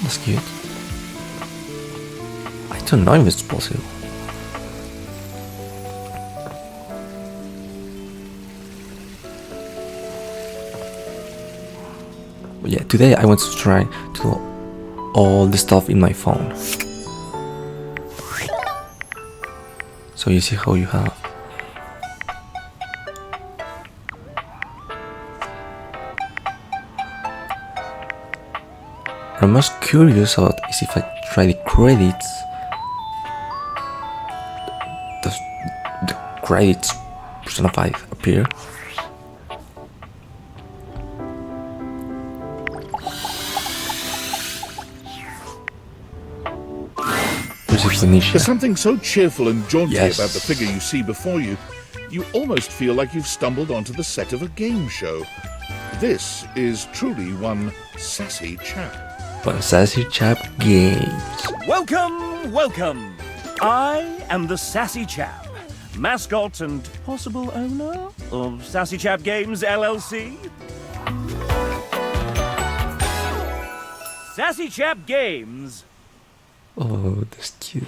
That's cute. I don't know if it's possible. But yeah, today I want to try to do all the stuff in my phone. So you see how you have what I'm most curious about is if I try the credits. Does the credits Persona 5 appear? There's something so cheerful and jaunty Yes. about the figure you see before you, you almost feel like you've stumbled onto the set of a game show. This is truly one sassy chap. One sassy chap games. Welcome, welcome. I am the Sassy Chap, mascot and possible owner of Sassy Chap Games LLC. Sassy Chap Games. Oh, that's cute.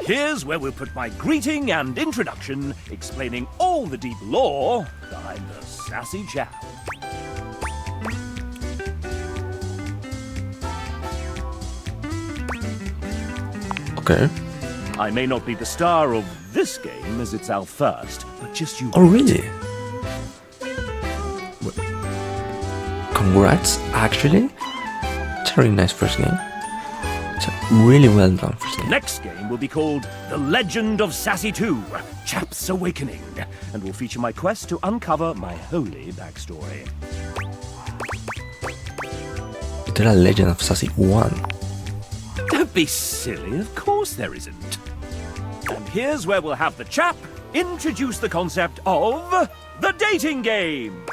Here's where we'll put my greeting and introduction, explaining all the deep lore behind the Sassy Chap. Okay. I may not be the star of this game as it's our first, but just you Oh, really? Congrats, actually. It's a really nice first game. It's a really well done first game. Next game will be called The Legend of Sassy 2, Chap's Awakening, and will feature my quest to uncover my holy backstory. Is there a Legend of Sassy 1? Don't be silly, of course there isn't. And here's where we'll have the chap introduce the concept of the dating game.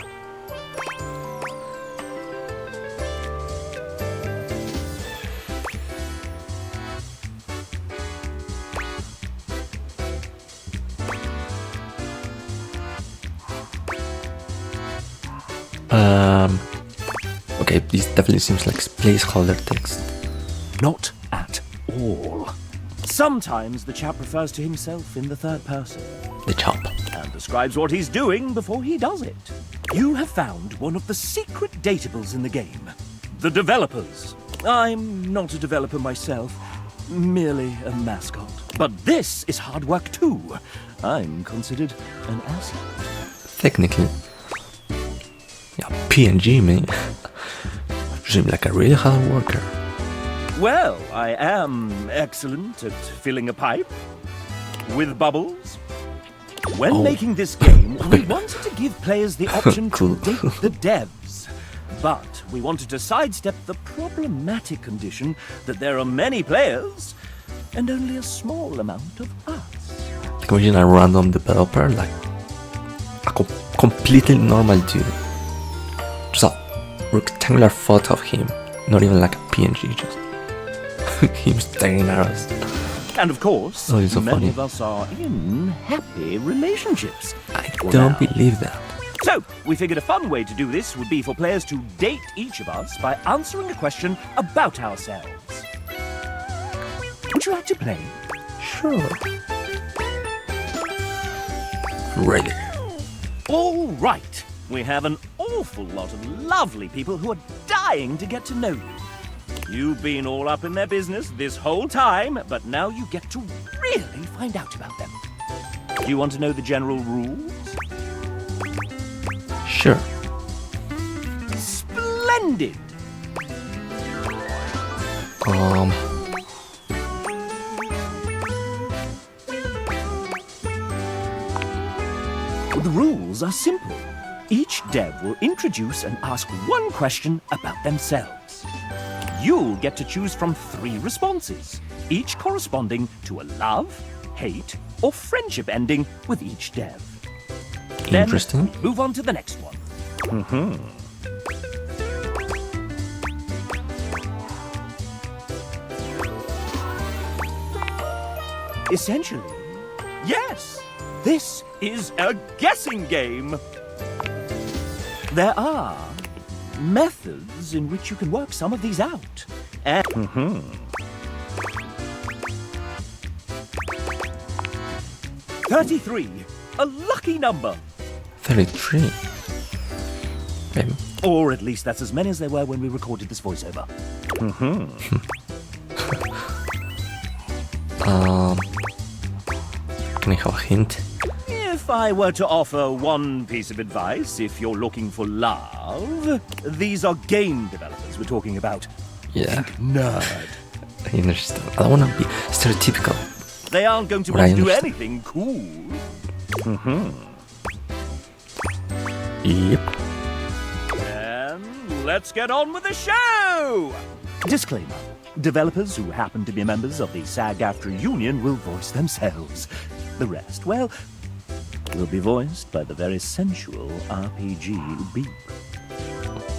Okay, this definitely seems like placeholder text. Not at all. Sometimes the chap refers to himself in the third person The chop. and describes what he's doing before he does it. You have found one of the secret datables in the game. The developers. I'm not a developer myself, merely a mascot. But this is hard work too. I'm considered an asset. Technically. Yeah, PNG, man. You seem like a really hard worker. Well, I am excellent at filling a pipe with bubbles. When making this game, we wanted to give players the option Cool. to date the devs. But we wanted to sidestep the problematic condition that there are many players and only a small amount of us. Like imagine a random developer, like a completely normal dude. Just a rectangular photo of him, not even like a PNG, just him staring at us. And of course, Oh, it's so many funny. of us are in happy relationships. I For don't now. believe that. So, we figured a fun way to do this would be for players to date each of us by answering a question about ourselves. Would you like to play? Sure. Ready. All right. We have an awful lot of lovely people who are dying to get to know you. You've been all up in their business this whole time, but now you get to really find out about them. Do you want to know the general rules? Sure. Splendid! The rules are simple. Each dev will introduce and ask one question about themselves. You'll get to choose from 3 responses, each corresponding to a love, hate, or friendship ending with each dev. Interesting. Then move on to the next one. Essentially, yes, this is a guessing game. There are methods in which you can work some of these out. And 33, a lucky number. 33. Maybe. Or at least that's as many as there were when we recorded this voiceover. Can I have a hint? If I were to offer one piece of advice, if you're looking for love, these are game developers we're talking about. Yeah, Nerd. I understand. I don't want to be stereotypical. They aren't going to But I want to do understand. anything cool. Yep. And let's get on with the show! Disclaimer. Developers who happen to be members of the SAG-AFTRA union will voice themselves. The rest, well, will be voiced by the very sensual RPG Beep.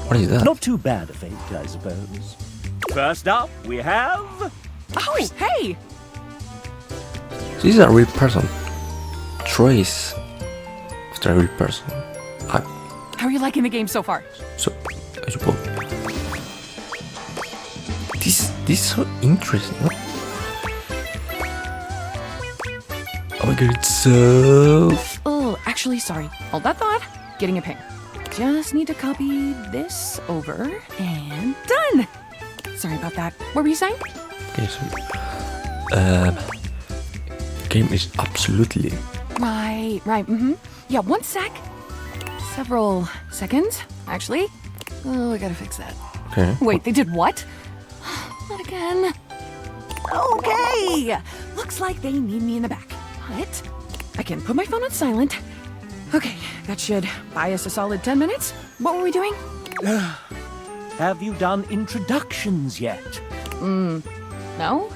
What is that? Not too bad a fate, I suppose. First up, we have... Oh, hey! This is a real person. Trace after a real person. How are you liking the game so far? So, I suppose. This is so interesting. Oh my god, it's so... Oh, actually, sorry. Hold that thought. Getting a ping. Just need to copy this over and done. Sorry about that. What were you saying? Okay, so... game is absolutely... Right. Yeah, one sec. Several seconds, actually. Oh, I gotta fix that. Okay. Wait, they did what? Not again. Okay! Looks like they need me in the back. But I can put my phone on silent. Okay, that should buy us a solid 10 minutes. What were we doing? Have you done introductions yet? No?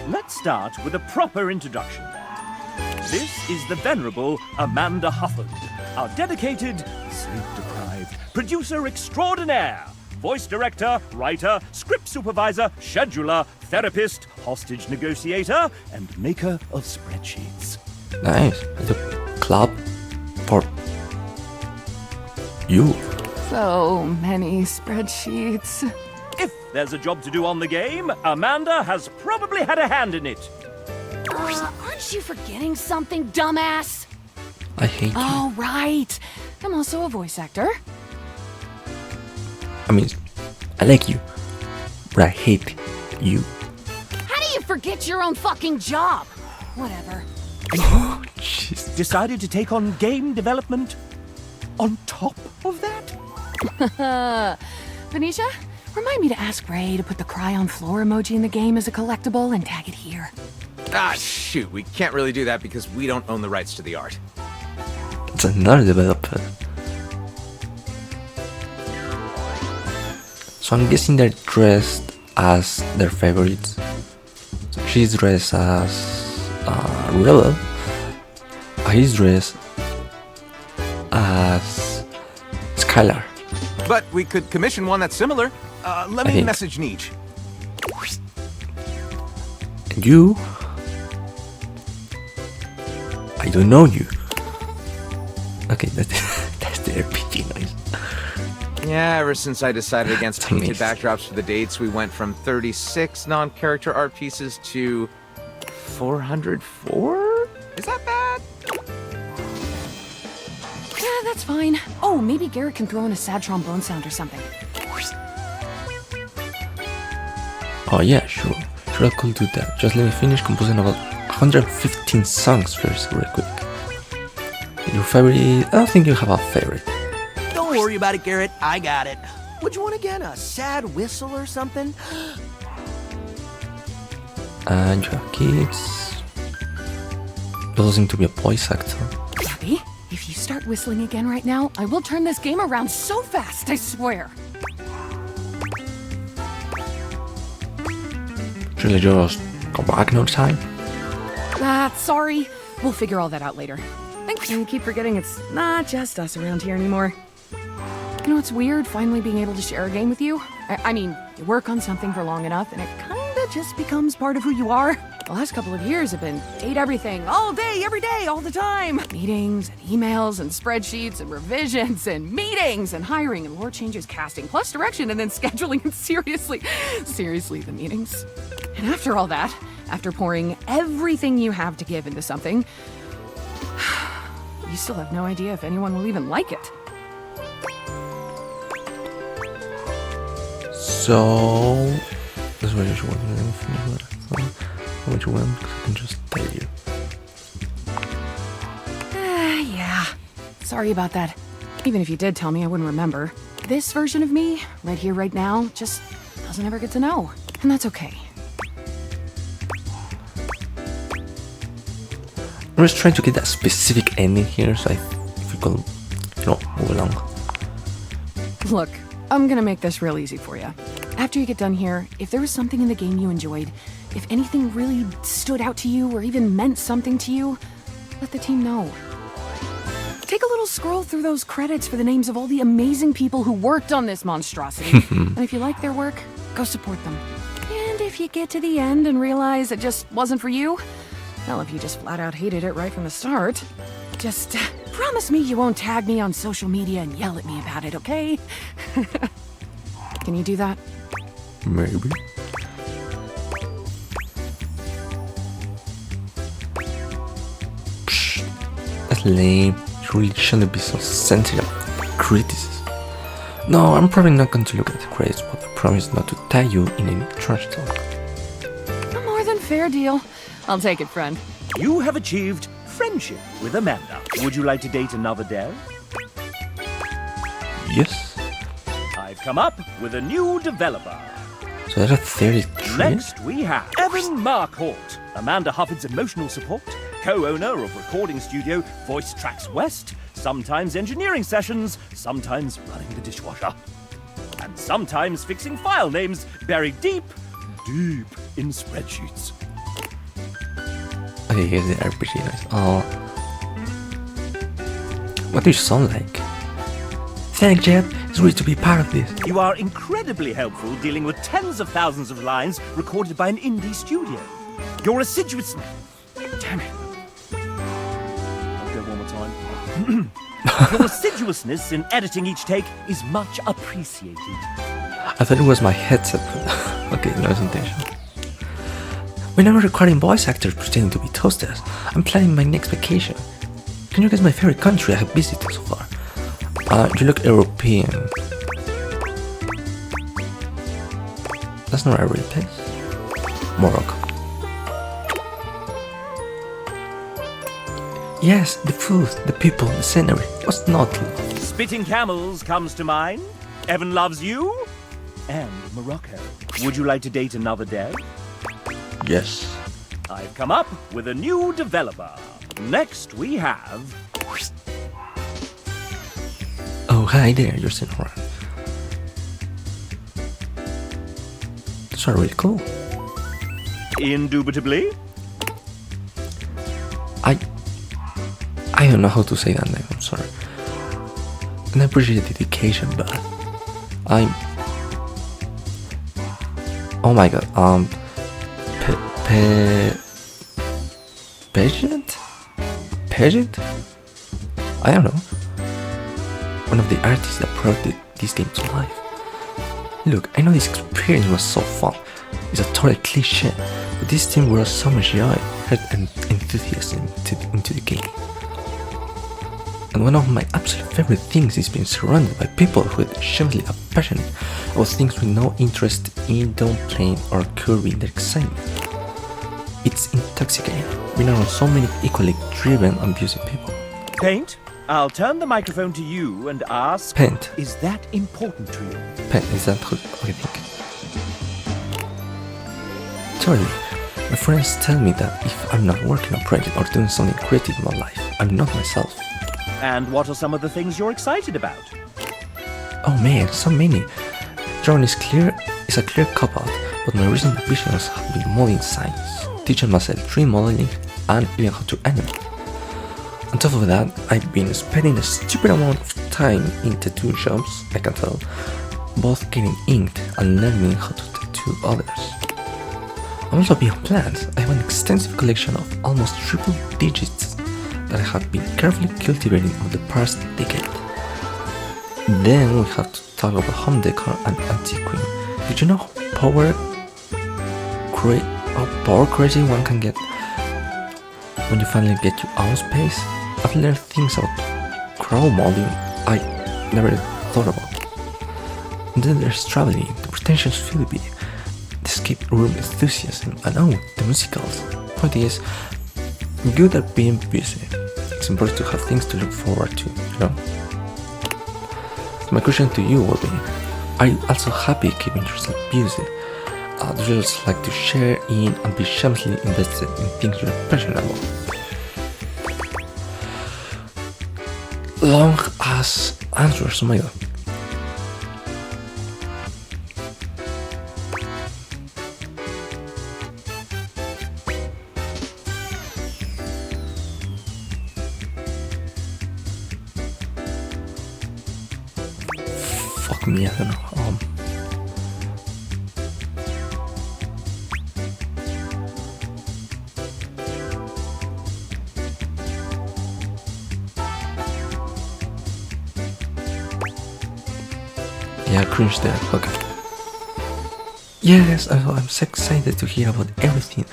Let's start with a proper introduction then. This is the venerable Amanda Hufford, our dedicated, sleep-deprived producer extraordinaire, voice director, writer, script supervisor, scheduler, therapist, hostage negotiator, and maker of spreadsheets. Nice. The club for you. So many spreadsheets. If there's a job to do on the game, Amanda has probably had a hand in it. Aren't you forgetting something, dumbass? I hate you. Oh, right. I'm also a voice actor. I mean, I like you, but I hate you. How do you forget your own fucking job? Whatever. Oh, jeez. Decided to take on game development on top of that? Venetia, remind me to ask Ray to put the cry on floor emoji in the game as a collectible and tag it here. Ah, shoot, we can't really do that because we don't own the rights to the art. It's another developer. So I'm guessing they're dressed as their favorites. So she's dressed as Rebel. He's dressed as Skylar. But we could commission one that's similar. Let me think- message Neej. And you? I don't know you. Okay, that's the RPG noise. Yeah, ever since I decided against That's painted amazing. backdrops for the dates, we went from 36 non-character art pieces to 404? Is that bad? Yeah, that's fine. Oh, maybe Garrett can throw in a sad trombone sound or something. Oh yeah, sure. Sure, I could do that. Just let me finish composing about 115 songs first, real quick. Your favorite? I don't think you have a favorite. Don't worry about it, Garrett. I got it. Would you want again a sad whistle or something? And you have kids. You also seem to be a voice actor. Abby, if you start whistling again right now, I will turn this game around so fast, I swear. Should I just go back no time? Sorry. We'll figure all that out later. I keep forgetting it's not just us around here anymore. You know, it's weird finally being able to share a game with you. I mean, you work on something for long enough, and it kinda just becomes part of who you are. The last couple of years have been date everything, all day, every day, all the time. Meetings and emails and spreadsheets and revisions and meetings and hiring and Lord changes casting plus direction and then scheduling and seriously the meetings. And after all that, after pouring everything you have to give into something, you still have no idea if anyone will even like it. So that's what you want what you want, because I can just tell you. Yeah. Sorry about that. Even if you did tell me, I wouldn't remember. This version of me, right here, right now, just doesn't ever get to know. And that's okay. I'm just trying to get that specific ending here, so if we could, move along. Look, I'm gonna make this real easy for you. After you get done here, if there was something in the game you enjoyed, if anything really stood out to you or even meant something to you, let the team know. Take a little scroll through those credits for the names of all the amazing people who worked on this monstrosity. And if you like their work, go support them. And if you get to the end and realize it just wasn't for you, well, if you just flat out hated it right from the start, just promise me you won't tag me on social media and yell at me about it, okay? Can you do that? Maybe. Psh, that's lame. You really shouldn't be so sensitive about criticism. No, I'm probably not going to look at the credits, but I promise not to tag you in any trash talk. A more than fair deal. I'll take it, friend. You have achieved friendship with Amanda. Would you like to date another dev? Yes. I've come up with a new developer. So there's a 33? Next, we have Evan Markhort, Amanda Hufford's emotional support, co-owner of recording studio Voice Tracks West, sometimes engineering sessions, sometimes running the dishwasher, and sometimes fixing file names buried deep in spreadsheets. Okay, here's the RPG nice. Oh. What do you sound like? Thanks, Jeb. It's great to be part of this. You are incredibly helpful dealing with tens of thousands of lines recorded by an indie studio. Your assiduous... Damn it. I'll go one more time. Your assiduousness in editing each take is much appreciated. I thought it was my headset, but okay, no, it's intentional. We're now recording voice actors pretending to be toasters. I'm planning my next vacation. Can you guess my favorite country I have visited so far? You look European. That's not a real place. Morocco. Yes, the food, the people, the scenery. What's not love? Spitting Camels comes to mind. Evan loves you. And Morocco. Would you like to date another dev? Yes. I've come up with a new developer. Next we have... Oh, hi there, you're sitting around. Those are really cool. Indubitably. I don't know how to say that name, I'm sorry. And I appreciate the dedication, but oh my god, Pageant? I don't know. One of the artists that brought this game to life. Look, I know this experience was so fun. It's a total cliche, but this team brought so much joy, heart and enthusiasm into the game. And one of my absolute favorite things is being surrounded by people who are genuinely passionate about things with no interest in downplaying or curbing their excitement. It's intoxicating being around so many equally driven, ambitious people. Paint, I'll turn the microphone to you and ask... Paint. Is that important to you? Paint, is that what you think? Totally. My friends tell me that if I'm not working on a project or doing something creative in my life, I'm not myself. And what are some of the things you're excited about? Oh man, so many. Drawing is a clear cop-out, but my recent ambitions have been modeling science, teaching myself 3D modeling and even how to animate. On top of that, I've been spending a stupid amount of time in tattoo shops, I can tell, both getting inked and learning how to tattoo others. Also beyond plans, I have an extensive collection of almost triple digits that I have been carefully cultivating over the past decade. Then we have to talk about home decor and antiquing. Did you know how power crazy one can get when you finally get your own space? I've learned things about crow molding I never thought about. And then there's traveling, the pretentious Philippi, the escape room enthusiasm, and oh, the musicals. Point is, good at being busy. It's important to have things to look forward to, you know? So my question to you will be, are you also happy keeping yourself busy? Do you just like to share in and be shamelessly invested in things you're passionate about? Long ass answers, oh my god. Fuck me, I don't know. Yeah, cringe there. Okay. Yes, I'm so excited to hear about everything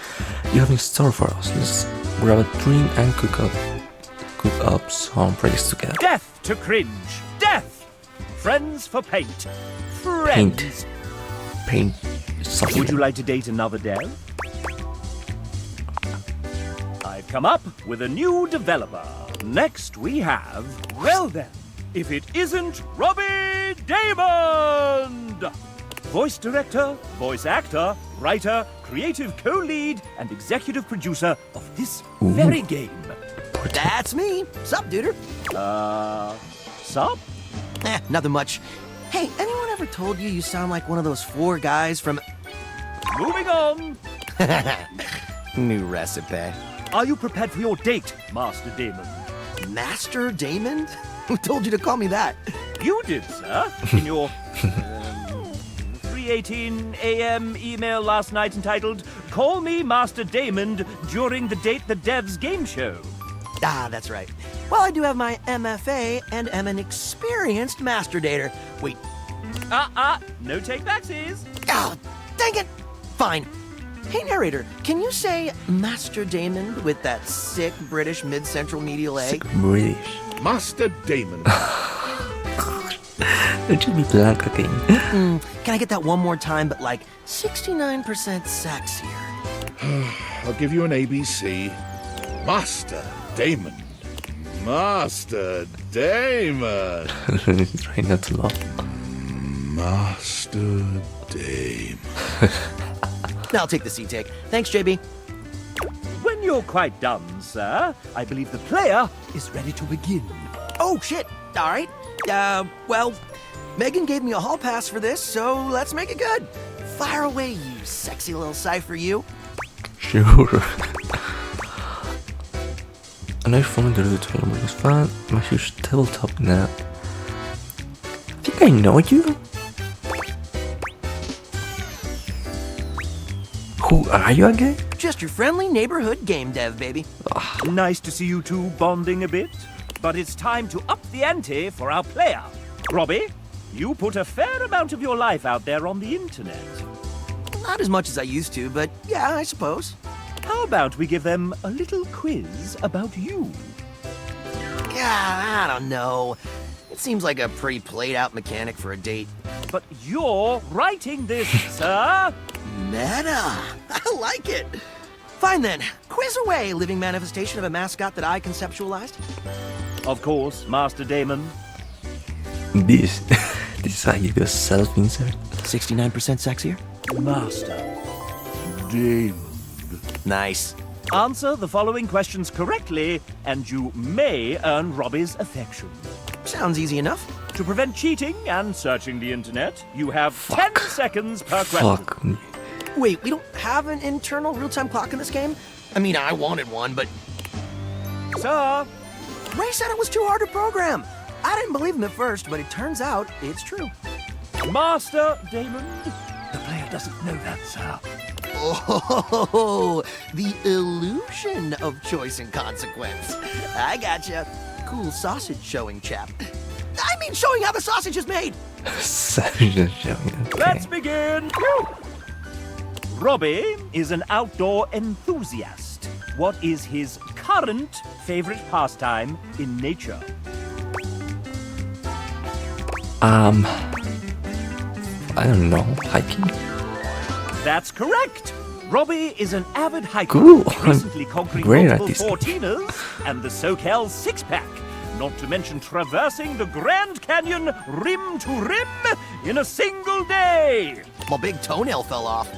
you have in store for us. Let's grab a drink and cook up some projects together. Death to cringe. Death. Friends for paint. Friends. Paint. Something. Would you like to date another dev? I've come up with a new developer. Next we have, well then, if it isn't Robbie Damon! Voice director, voice actor, writer, creative co-lead, and executive producer of this very game. That's me. Sup, duder? Sup? Nothing much. Hey, anyone ever told you you sound like one of those 4 guys from... Moving on. New recipe. Are you prepared for your date, Master Damon? Master Damon? Who told you to call me that? You did, sir, in your 3:18 a.m. email last night entitled, "Call me Master Damon during the Date the Devs game show." Ah, that's right. Well, I do have my MFA and am an experienced master dater. Wait. No take-backsies. Oh, dang it. Fine. Hey, narrator, can you say Master Damon with that sick British mid-central medial A? Sick British. Master Damon. Don't you be blank again. Can I get that one more time, but like 69% sexier? I'll give you an ABC. Master Damon. Master Damon. Try not to laugh. Master Damon. I'll take the C-take. Thanks, JB. When you're quite done, sir, I believe the player is ready to begin. Oh, shit. All right. Well, Megan gave me a hall pass for this, so let's make it good. Fire away, you sexy little cipher, you. Sure. A nice phone to do the tournament is fun. I'm a huge tabletop nerd. I think I know you. Who are you again? Just your friendly neighborhood game dev, baby. Nice to see you two bonding a bit, but it's time to up the ante for our player. Robbie, you put a fair amount of your life out there on the internet. Not as much as I used to, but yeah, I suppose. How about we give them a little quiz about you? Yeah, I don't know. It seems like a pretty played-out mechanic for a date. But you're writing this, sir. Meta. I like it. Fine then. Quiz away, living manifestation of a mascot that I conceptualized. Of course, Master Damon. This is how you do a self-insert. 69% sexier? Master Damon. Nice. Answer the following questions correctly, and you may earn Robbie's affection. Sounds easy enough. To prevent cheating and searching the internet, you have 10 seconds per question. Fuck me. Wait, we don't have an internal real-time clock in this game? I mean, I wanted one, but... Sir, Ray said it was too hard to program. I didn't believe him at first, but it turns out it's true. Master Damon. The player doesn't know that, sir. Oh, the illusion of choice and consequence. I gotcha. Cool sausage showing, chap. I mean, showing how the sausage is made. Let's begin! Robbie is an outdoor enthusiast. What is his current favorite pastime in nature? I don't know, hiking? That's correct! Robbie is an avid hiker, Cool. recently conquering Great at multiple this. 14ers and the SoCal six-pack, not to mention traversing the Grand Canyon rim to rim in a single day! My big toenail fell off.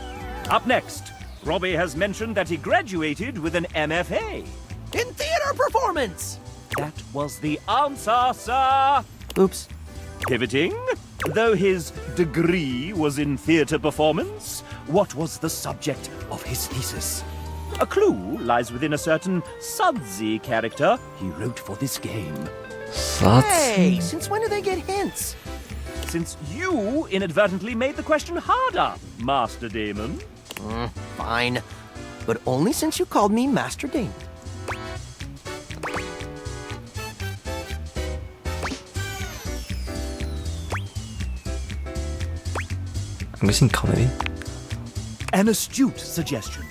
Up next, Robbie has mentioned that he graduated with an MFA. In theater performance. That was the answer, sir! Oops. Pivoting, though his degree was in theatre performance, what was the subject of his thesis? A clue lies within a certain sudsy character he wrote for this game. Hey, since when do they get hints? Since you inadvertently made the question harder, Master Damon. Fine. But only since you called me Master Damon. I'm guessing comedy. An astute suggestion.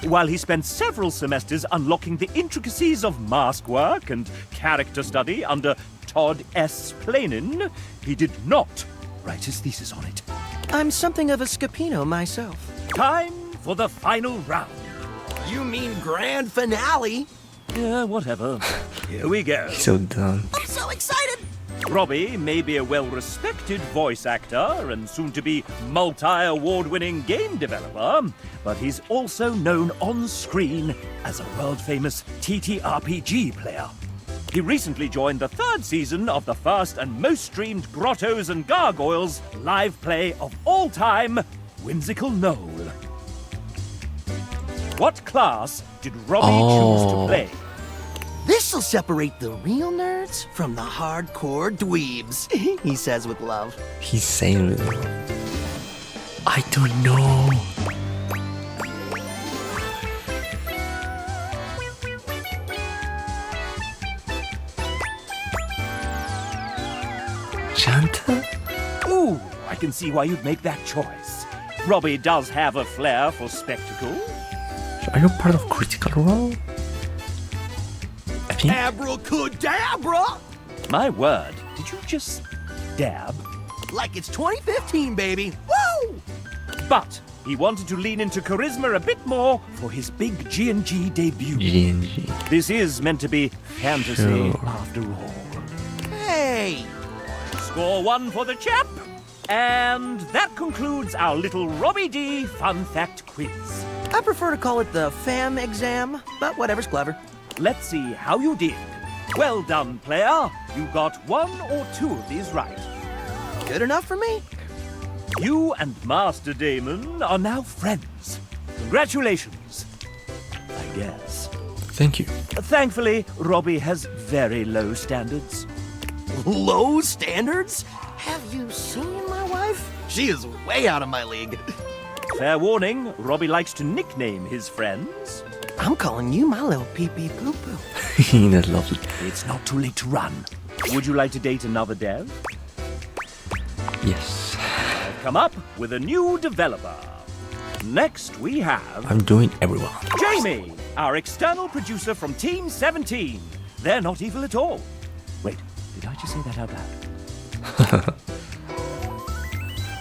While he spent several semesters unlocking the intricacies of mask work and character study under Todd S. Planin, he did not write his thesis on it. I'm something of a Scapino myself. Time for the final round. You mean grand finale? Yeah, whatever. Here we go. He's so done. I'm so excited! Robbie may be a well-respected voice actor and soon-to-be multi-award-winning game developer, but he's also known on-screen as a world-famous TTRPG player. He recently joined the 3rd season of the first and most streamed Grottos and Gargoyles live play of all time, Whimsical Knoll. What class did Robbie choose to play? This'll separate the real nerds from the hardcore dweebs, he says with love. He's saying it. I don't know. Chanta? Ooh, I can see why you'd make that choice. Robbie does have a flair for spectacle. So are you part of Critical Role? I think. Abracadabra! My word, did you just dab? Like it's 2015, baby! Woo! But he wanted to lean into charisma a bit more for his big G&G debut. G&G. This is meant to be fantasy Sure. after all. Hey! Score 1 for the chap. And that concludes our little Robbie D fun fact quiz. I prefer to call it the fam exam, but whatever's clever. Let's see how you did. Well done, player. You got 1 or 2 of these right. Good enough for me. You and Master Damon are now friends. Congratulations. I guess. Thank you. Thankfully, Robbie has very low standards. Low standards? Have you seen my wife? She is way out of my league. Fair warning, Robbie likes to nickname his friends. I'm calling you my little pee-pee poo-poo. That's lovely. It's not too late to run. Would you like to date another dev? Yes. I've come up with a new developer. Next, we have I'm doing everyone. Jamie, our external producer from Team 17. They're not evil at all. Wait, did I just say that out loud?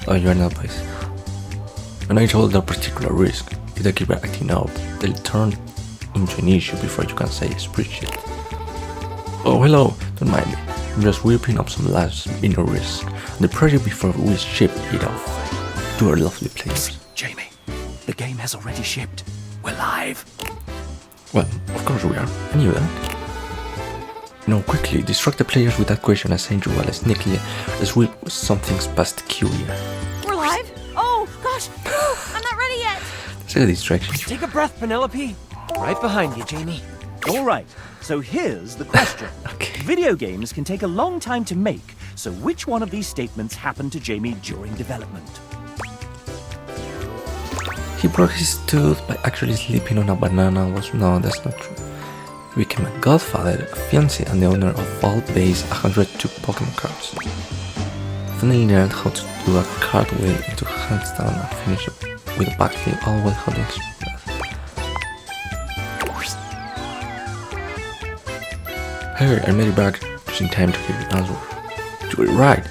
Oh, you're not place. When I told a particular risk, if they keep acting up, they'll turn into an issue before you can say spreadsheet. Oh, hello, don't mind me. I'm just whipping up some last minute risk. The project before we ship it off to our lovely players. Jamie, the game has already shipped. We're live. Well, of course we are. I knew that. No, quickly, distract the players with that question I sent you while I sneakily sweep something's past Q here. We're live? Oh, gosh. I'm not ready yet. That's a distraction. Take a breath, Penelope. Right behind you, Jamie. All right, so here's the question. Okay. Video games can take a long time to make, so which one of these statements happened to Jamie during development? He broke his tooth by actually sleeping on a banana. No, that's not true. He became a godfather, a fiancé, and the owner of all base 102 Pokemon cards. Finally learned how to do a cartwheel into a handstand and finish it with a backflip, all while holding his breath. Harry, I made it back just in time to hear your answer. You were right.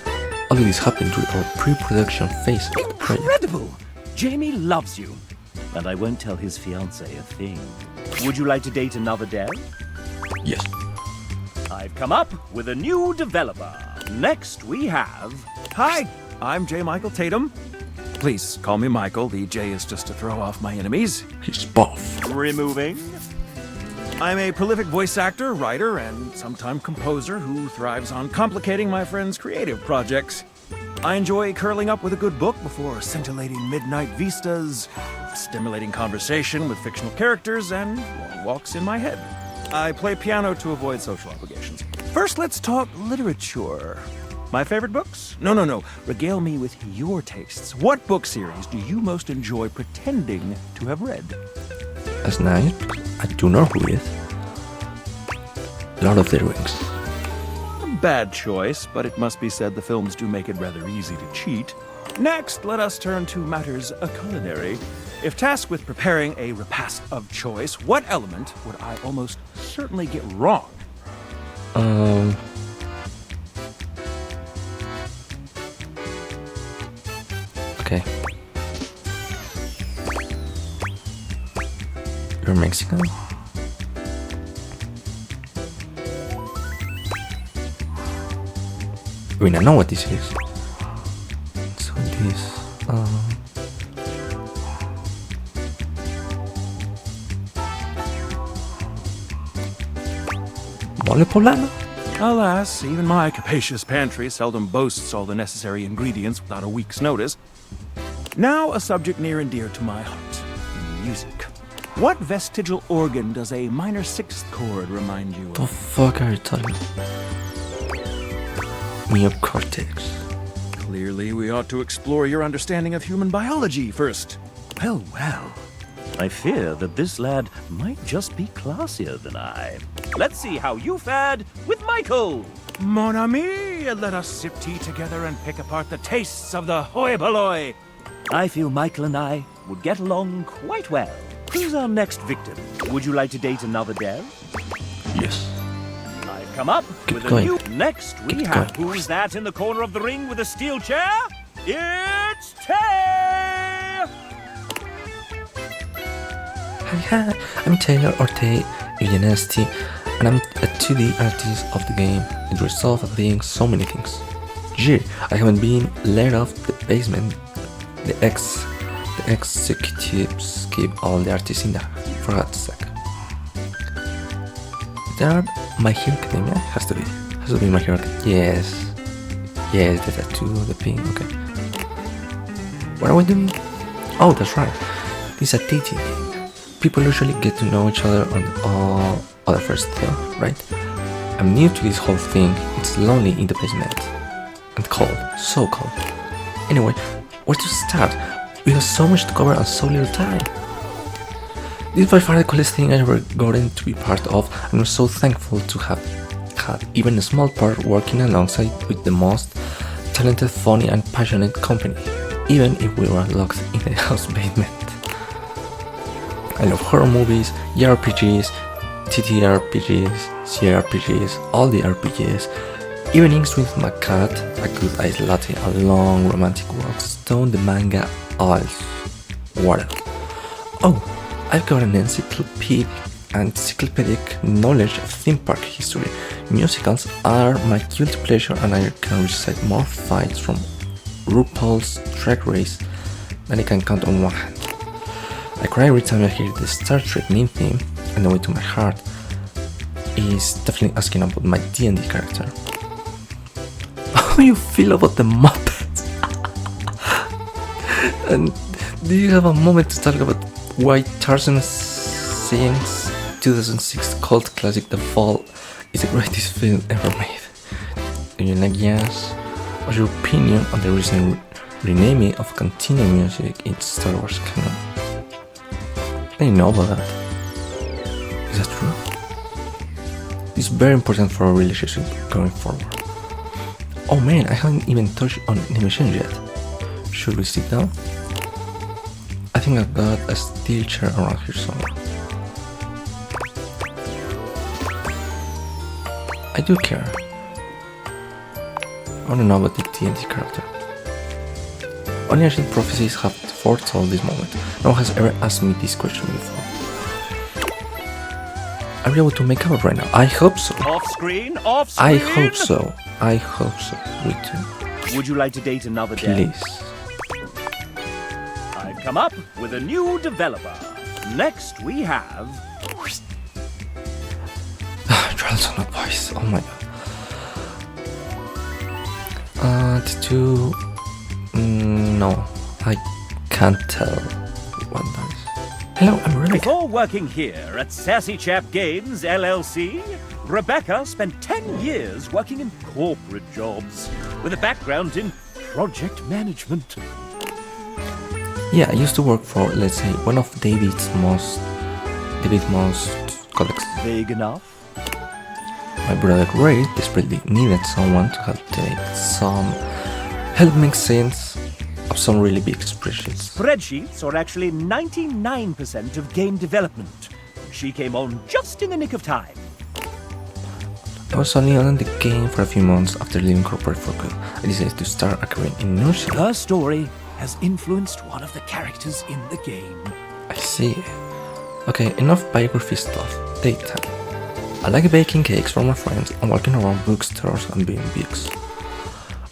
All of this happened during our pre-production phase of the project. Incredible! Jamie loves you. And I won't tell his fiancée a thing. Would you like to date another dev? Yes. I've come up with a new developer. Next we have... Hi, I'm J. Michael Tatum. Please call me Michael. The J is just to throw off my enemies. He's buff. Removing. I'm a prolific voice actor, writer, and sometimes composer who thrives on complicating my friends' creative projects. I enjoy curling up with a good book before scintillating midnight vistas, stimulating conversation with fictional characters, and long walks in my head. I play piano to avoid social obligations. First, let's talk literature. My favorite books? No. Regale me with your tastes. What book series do you most enjoy pretending to have read? That's nice. I do know who he is. Lord of the Rings. Bad choice, but it must be said the films do make it rather easy to cheat. Next, let us turn to matters culinary. If tasked with preparing a repast of choice, what element would I almost certainly get wrong? Okay. You're Mexican? I mean, I know what this is. So this, mole poblano? Alas, even my capacious pantry seldom boasts all the necessary ingredients without a week's notice. Now, a subject near and dear to my heart. Music. What vestigial organ does a minor sixth chord remind you The of? fuck are you talking about? Neocortex. Clearly, we ought to explore your understanding of human biology first. Well. I fear that this lad might just be classier than I. Let's see how you fared with Michael. Mon ami, let us sip tea together and pick apart the tastes of the hoi polloi. I feel Michael and I would get along quite well. Who's our next victim? Would you like to date another dev? Yes. I've come up Keep with going. a new... Next we Keep have... going. Who's that in the corner of the ring with a steel chair? It's Tay! Hi, I'm Taylor Ortega Villanesti, and I'm a 2D artist of the game. It results of being so many things. Gee, I haven't been let off the basement. The executives keep all the artists in there, for God's sake. There, My Hero Academia has to be My Hero Academia. Yes, the tattoo, the pin, okay. What are we doing? Oh, that's right. This is a dating game. People usually get to know each other on the first thought, right? I'm new to this whole thing. It's lonely in the basement. And cold, so cold. Anyway, where to start? We have so much to cover and so little time. This is by far the coolest thing I ever gotten to be part of, and I'm so thankful to have had even a small part working alongside with the most talented, funny, and passionate company, even if we were locked in the house basement. I love horror movies, JRPGs, TTRPGs, CRPGs, all the RPGs, evenings with my cat, a good iced latte, a long romantic walk, stone the manga, all. What else? Oh, I've got an encyclopedic knowledge of theme park history. Musicals are my guilty pleasure, and I can recite more fights from RuPaul's Drag Race than I can count on one hand. I cry every time I hear the Star Trek main theme, and the way to my heart is definitely asking about my D&D character. How do you feel about the Muppets? And do you have a moment to talk about why Tarzan Sing's 2006 cult classic The Fall is the greatest film ever made? Do you like yes? What's your opinion on the recent renaming of continuing music in Star Wars canon? I know about that. Is that true? It's very important for a relationship going forward. Oh man, I haven't even touched on animation yet. Should we sit down? I think I've got a steel chair around here somewhere. I do care. I want to know about the TNT character. Only ancient prophecies have foretold this moment. No one has ever asked me this question before. Are we able to make out right now? I hope so. Off screen, off screen. I hope so. I hope so. We do. Would you like to date another day? Please. I've come up with a new developer. Next we have... Trials on a voice. Oh my god. No, I can't tell what that is. Hello, I'm Rebecca. Before working here at Sassy Chap Games LLC, Rebecca spent 10 years working in corporate jobs with a background in project management. Yeah, I used to work for, let's say, one of David's most colleagues. Vague enough? My brother Ray desperately needed someone to help make sense of some really big spreadsheets. Spreadsheets are actually 99% of game development. She came on just in the nick of time. I was only on the game for a few months after leaving corporate for good. I decided to start a career in nursing. Her story has influenced one of the characters in the game. I see. Okay, enough biography stuff. Date time. I like baking cakes for my friends and walking around bookstores and being books.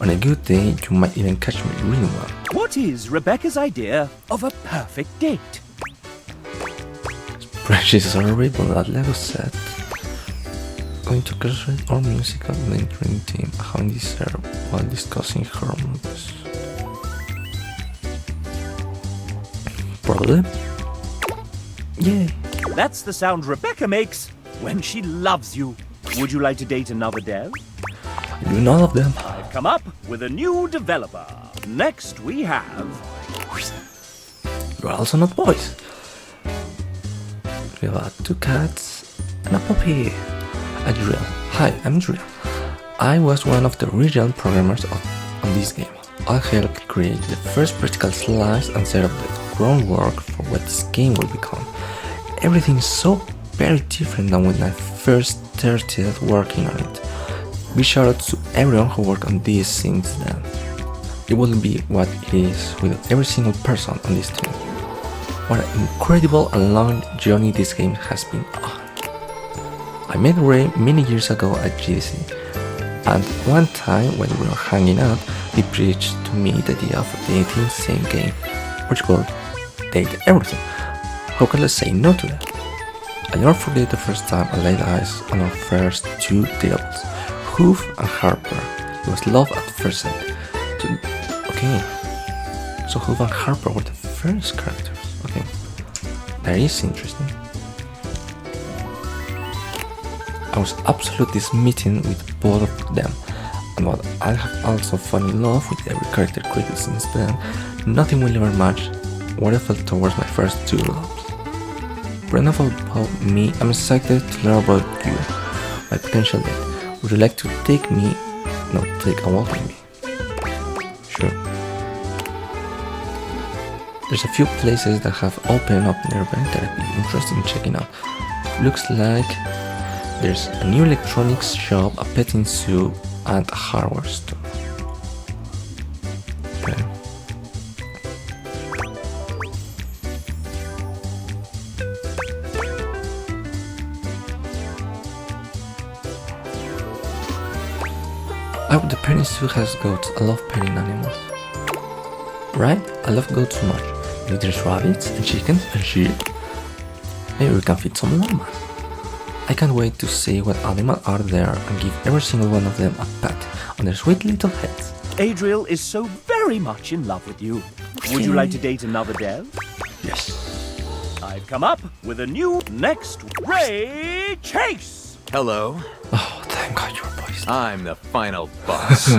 On a good day, you might even catch me reading one. What is Rebecca's idea of a perfect date? Spreadsheets are readable, that Lego set. Going to concert or musical mentoring team, having dessert while discussing her movies. Problem? Yay. That's the sound Rebecca makes when she loves you. Would you like to date another dev? Do none of them. I've come up with a new developer. Next we have... You're also not boys. We have 2 cats and a puppy. Adriel. Hi, I'm Adriel. I was one of the original programmers on this game. I helped create the first vertical slice and set up the groundwork for what this game will become. Everything is so very different than when I first started working on it. Big shout out to everyone who worked on this since then. It wouldn't be what it is without every single person on this team. What an incredible and long journey this game has been on. I met Ray many years ago at GDC, and one time when we were hanging out, he preached to me the idea of dating the same game, which called Date Everything. How could I say no to that? I'll never forget the first time I laid eyes on our first 2 tables, Hoof and Harper. It was love at first sight. So Hoof and Harper were the first characters. Okay, that is interesting. I was absolutely smitten with both of them, and while I have also fallen in love with every character created since then, nothing will ever match what I felt towards my first 2 loves. But enough about me, I'm excited to learn about you, my potential date. Would you like to take a walk with me? Sure. There's a few places that have opened up nearby that I'd be interested in checking out. Looks like there's a new electronics shop, a petting zoo, and a hardware store. Okay. I hope the petting zoo has goats. I love petting animals. Right? I love goats so much. Maybe there's rabbits and chickens and sheep. Maybe we can feed some llamas. I can't wait to see what animals are there and give every single one of them a pat on their sweet little heads. Adriel is so very much in love with you. Would you like to date another dev? Yes. I've come up with a new next Ray Chase. Hello, Oh, thank God you're boys. I'm the final boss.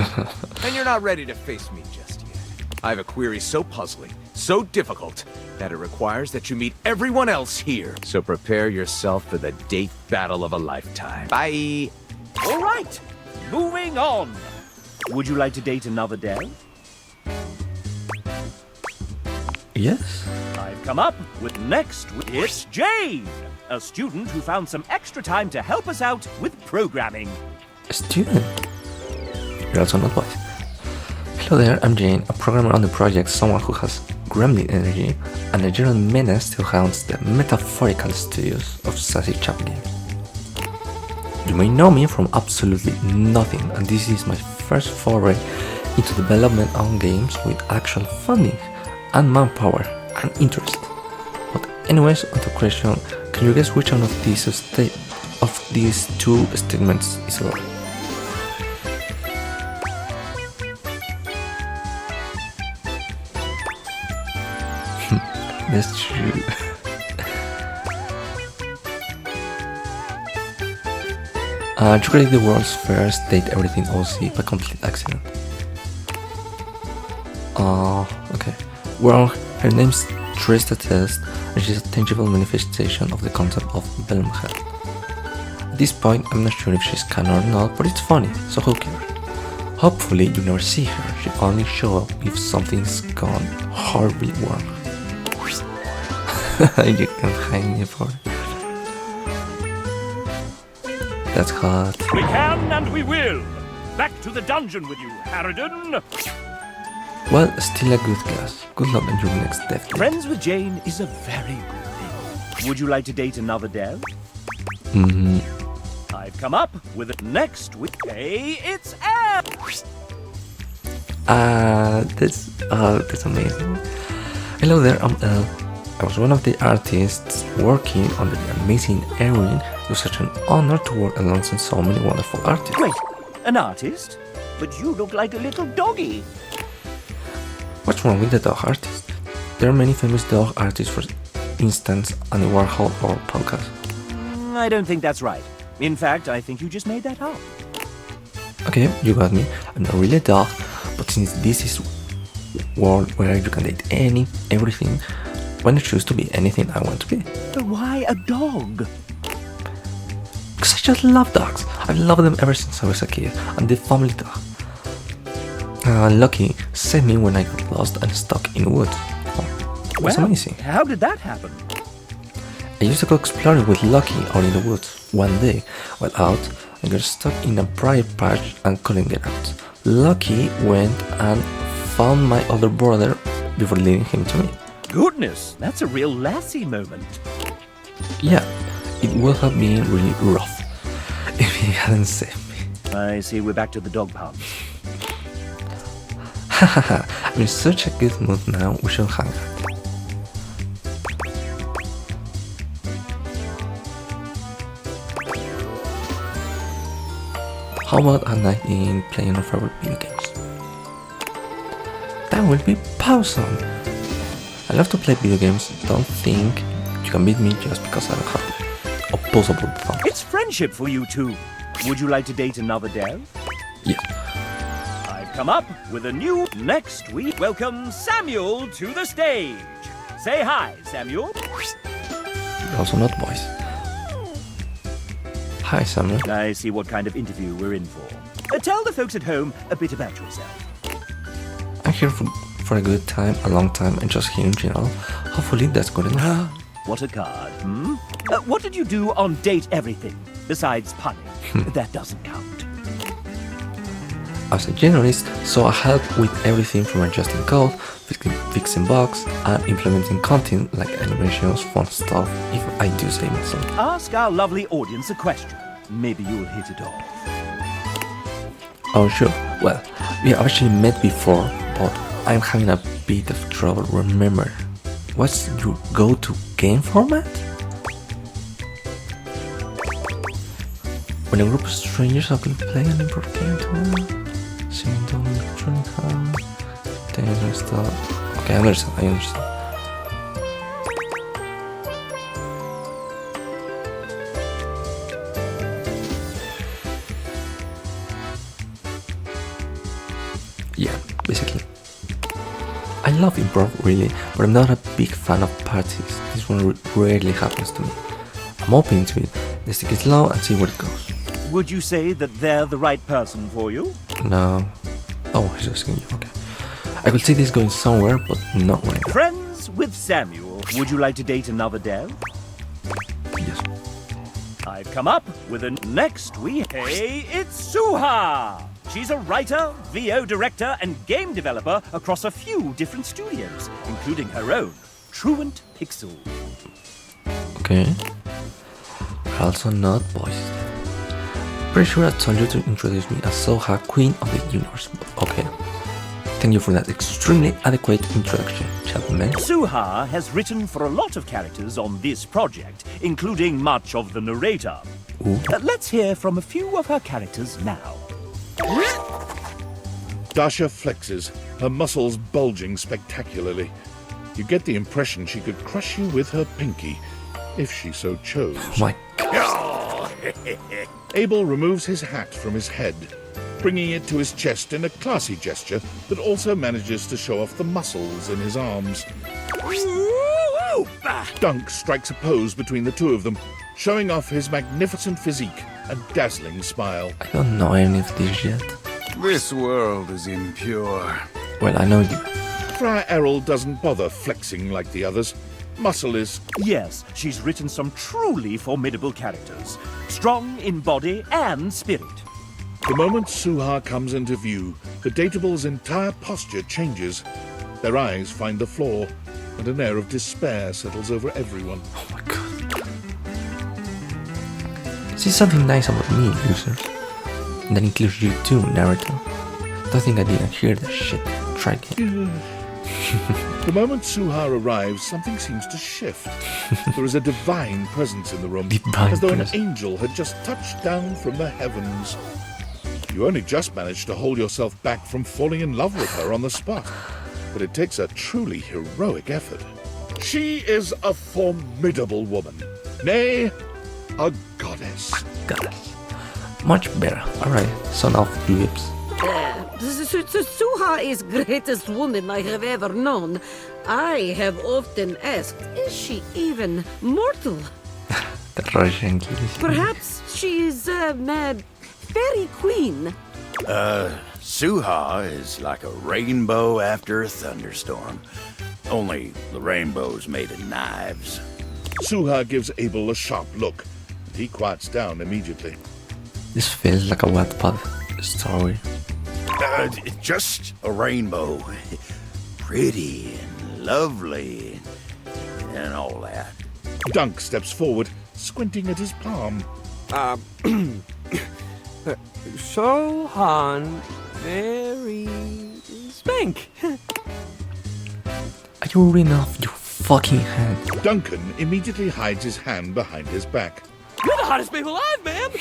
And you're not ready to face me just yet. I have a query so puzzling, so difficult that it requires that you meet everyone else here. So prepare yourself for the date battle of a lifetime. Bye! All right, moving on. Would you like to date another dev? Yes? I've come up with next. It's Jane, a student who found some extra time to help us out with programming. A student? You're also not white. Hello there, I'm Jane, a programmer on the project, someone who has gremlin energy, and a general menace who haunts the metaphorical studios of Sassy Chap Games. You may know me from absolutely nothing, and this is my first foray into development on games with actual funding and manpower and interest. But anyways, on the question, can you guess which one of these two statements is right? That's true. You created the world's first date everything OC by complete accident. Okay. Well, her name's Trista Test, and she's a tangible manifestation of the concept of Belmhead. At this point, I'm not sure if she's canon or not, but it's funny, so who cares? Hopefully, you never see her. She only shows up if something's gone horribly wrong. You can't hide me for it. That's hot. We can and we will. Back to the dungeon with you, Harridan. Well, still a good guess. Good luck on your next death. Friends with Jane is a very good thing. Would you like to date another dev? I've come up with it next week. Hey, it's Em. That's amazing. Hello there, I'm Elle. I was one of the artists working on the amazing Erin. It was such an honor to work alongside so many wonderful artists. Wait, an artist? But you look like a little doggy. What's wrong with the dog artist? There are many famous dog artists, for instance, Andy Warhol or Podcast. I don't think that's right. In fact, I think you just made that up. Okay, you got me. I'm not really a dog, but since this is a world where you can date everything, why not choose to be anything I want to be? But why a dog? Because I just love dogs. I've loved them ever since I was a kid, and the family dog. Lucky saved me when I got lost and stuck in the woods. Oh, it was amazing. How did that happen? I used to go exploring with Lucky out in the woods. One day, while out, I got stuck in a briar patch and couldn't get out. Lucky went and found my older brother before leading him to me. Goodness, that's a real lassie moment. Yeah, it would have been really rough if he hadn't saved me. I see we're back to the dog pound. Hahaha, I'm in such a good mood now, we should hang out. How about a night in playing our favorite video games? That will be awesome! I love to play video games, don't think you can beat me just because I don't have opposable thumbs. It's friendship for you two. Would you like to date another dev? Yes. I've come up with a new next week. Welcome Samuel to the stage. Say hi, Samuel. You're also not boys. Hi, Samuel. I see what kind of interview we're in for. Tell the folks at home a bit about yourself. I'm here for a good time, a long time, and just here in general. Hopefully that's good enough. What a card, hmm? What did you do on Date Everything, besides punning? That doesn't count. As a generalist, so I help with everything from adjusting code, fixing bugs, and implementing content like animations, fun stuff, if I do say myself. Ask our lovely audience a question. Maybe you'll hit it off. Oh sure, well, we have actually met before, but I'm having a bit of trouble remembering. What's your go-to game format? When a group of strangers are play an improv game together, singing down electronic hand, then stuff. Okay, I understand. Yeah, basically. I love improv really, but I'm not a big fan of parties. This one rarely happens to me. I'm open to it. Let's take it slow and see where it goes. Would you say that they're the right person for you? No. Oh, he's asking you, okay. I could see this going somewhere, but not right now. Friends with Samuel. Would you like to date another dev? Yes. I've come up with a next Hey, it's Suha! She's a writer, VO director, and game developer across a few different studios, including her own, Truant Pixel. Okay. Also not voiced. Pretty sure I told you to introduce me as Soha, Queen of the Universe, but okay. Thank you for that extremely adequate introduction, gentlemen. Suha has written for a lot of characters on this project, including much of the narrator. Ooh. Let's hear from a few of her characters now. Dasha flexes, her muscles bulging spectacularly. You get the impression she could crush you with her pinky, if she so chose. Oh my god. Abel removes his hat from his head, bringing it to his chest in a classy gesture that also manages to show off the muscles in his arms. Dunk strikes a pose between the two of them, showing off his magnificent physique and dazzling smile. I don't know any of this yet. This world is impure. Well, I know you. Friar Errol doesn't bother flexing like the others. Muscle is... Yes, she's written some truly formidable characters, strong in body and spirit. The moment Suha comes into view, the Datable's entire posture changes. Their eyes find the floor, and an air of despair settles over everyone. Oh my god. See something nice about me, losers. And that includes you too, narrator. Don't think I didn't hear that shit. Try again. The moment Suha arrives, something seems to shift. There is a divine presence in the room, Divine as though an presence. angel had just touched down from the heavens. You only just managed to hold yourself back from falling in love with her on the spot, but it takes a truly heroic effort. She is a formidable woman, nay, a goddess. Goddess. Much better. Alright, son of lips. Suha is greatest woman I have ever known. I have often asked, is she even mortal? The Russian English. Perhaps she is a fairy queen. Suha is like a rainbow after a thunderstorm. Only the rainbow's made of knives. Suha gives Abel a sharp look, and he quiets down immediately. This feels like a Wattpad story. Just a rainbow. Pretty and lovely and all that. Dunk steps forward, squinting at his palm. Sohan, very spank. Are you reading off your fucking hand? Duncan immediately hides his hand behind his back. You're the hottest babe alive, man.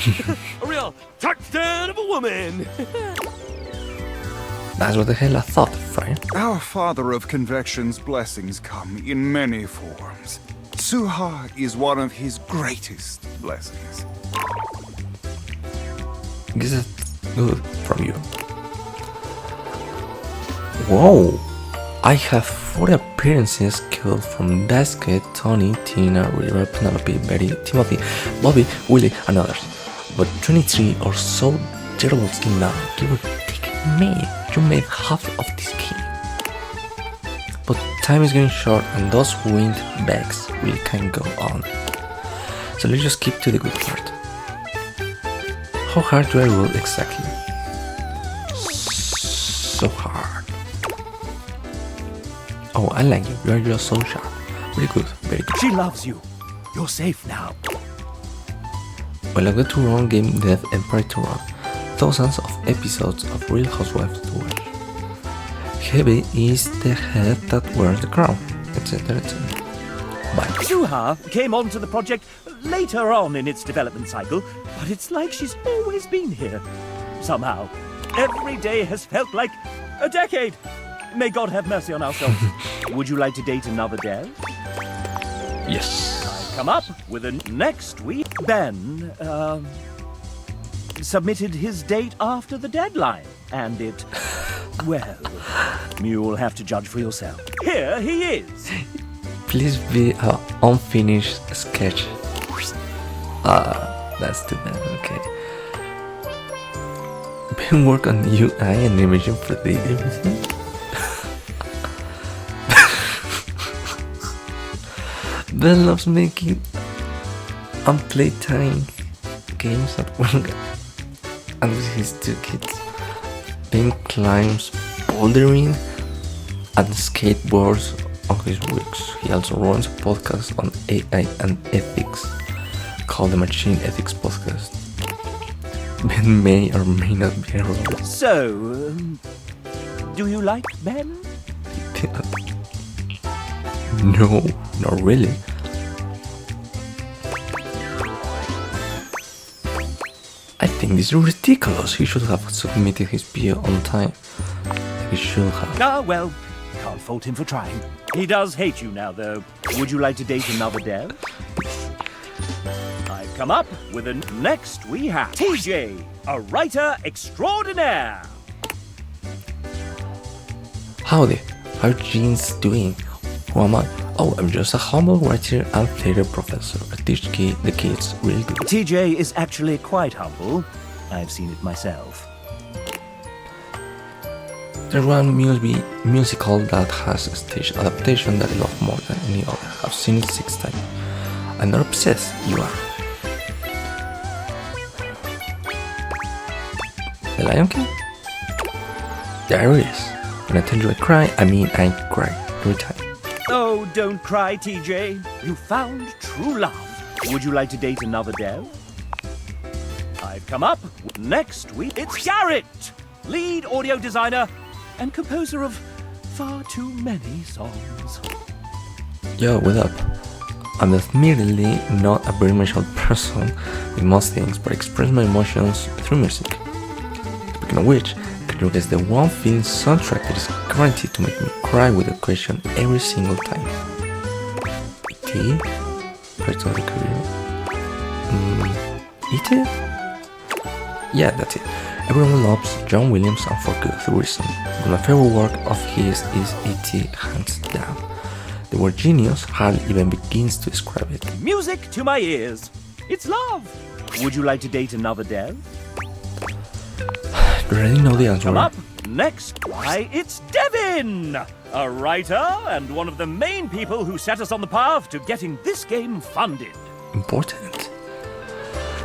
A real touchdown of a woman. That's what the hell I thought, Friar. Our Father of Convection's blessings come in many forms. Suha is one of his greatest blessings. This is good from you. Whoa! I have 4 appearances killed from Daisuke, Tony, Tina, River, Penelope, Betty, Timothy, Bobby, Willie, and others. But 23 or so terrible now, give or take me. You made half of this game. But time is getting short and those wind bags really can't go on. So let's just keep to the good part. How hard do I roll exactly? So hard. Oh, I like you. You are just so sharp. Very good, very good. She loves you. You're safe now. Well, I've got to run Game Dev Empire to run. Thousands of episodes of Real Housewives to watch. Heavy is the head that wears the crown, etc. etc. Bye. Suha came onto the project later on in its development cycle, but it's like she's always been here. Somehow. Every day has felt like a decade. May God have mercy on our souls. Would you like to date another dev? Yes. I've come up with a next week. Ben, submitted his date after the deadline, and it Well, you'll have to judge for yourself. Here he is. Please be an unfinished sketch. That's too bad. Okay. Been work on UI animation for the everything. Ben loves making playtime games at work and with his 2 kids. Ben climbs bouldering and skateboards on his weeks. He also runs a podcast on AI and ethics called the Machine Ethics Podcast. Ben may or may not be a robot. So, do you like Ben? No, not really. I think this is ridiculous. He should have submitted his PO on time. He should have. Ah, well, can't fault him for trying. He does hate you now, though. Would you like to date another dev? I've come up with a... Next we have TJ, a writer extraordinaire. Howdy, how are jeans doing? Who am I? Oh, I'm just a humble writer and theater professor. I teach the kids really good. TJ is actually quite humble. I've seen it myself. There's one musical that has a stage adaptation that I love more than any other. I've seen it 6 times. I'm not obsessed, you are. The Lion King? There it is. When I tell you I cry, I mean I cry every time. Oh, don't cry, TJ. You found true love. Would you like to date another dev? I've come up with next week. It's Garrett, lead audio designer and composer of far too many songs. Yo, what up? I'm admittedly not a very emotional person with most things, but I express my emotions through music. Speaking of which, can you guess the one film soundtrack that is guaranteed to make me cry with a question every single time? E.T.? Pirates of the Caribbean? E.T.? Yeah, that's it. Everyone loves John Williams and for good reason, but my favorite work of his is E.T. hands down. The word genius hardly even begins to describe it. Music to my ears. It's love. Would you like to date another dev? You already know the answer. Come up next. Why, it's Devin, a writer and one of the main people who set us on the path to getting this game funded. Important.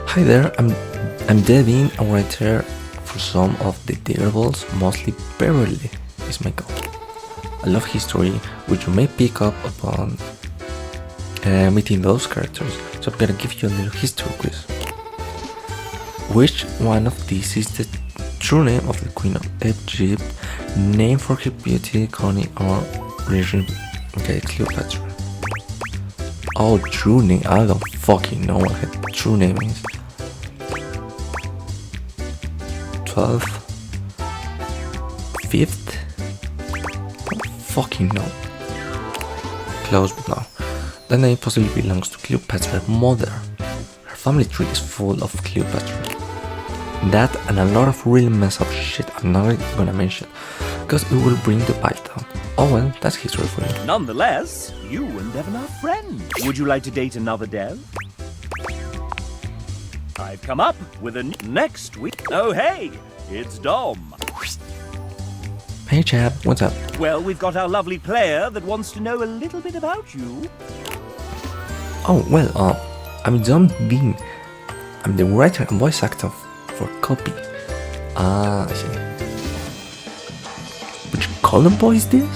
Hi there, I'm Devin, a writer for some of the Daredevil's, mostly Beverly is my goal. I love history, which you may pick up upon meeting those characters, so I'm gonna give you a little history quiz. Which one of these is the true name of the Queen of Egypt, named for her beauty, cunning, or regime? Okay, Cleopatra. Oh, true name, I don't fucking know what her true name is. 12th? 5th? Don't fucking know. Close, but no. The name possibly belongs to Cleopatra's mother. Her family tree is full of Cleopatra. That and a lot of really messed up shit I'm not gonna mention, because it will bring the pipe down. Oh well, that's history for you. Nonetheless, you and Devin are friends. Would you like to date another dev? I've come up with a next week. Oh hey, it's Dom. Hey Chad, what's up? Well, we've got our lovely player that wants to know a little bit about you. Oh well, I'm Dom Bean. I'm the writer and voice actor for Copy. I see. Which column voice this?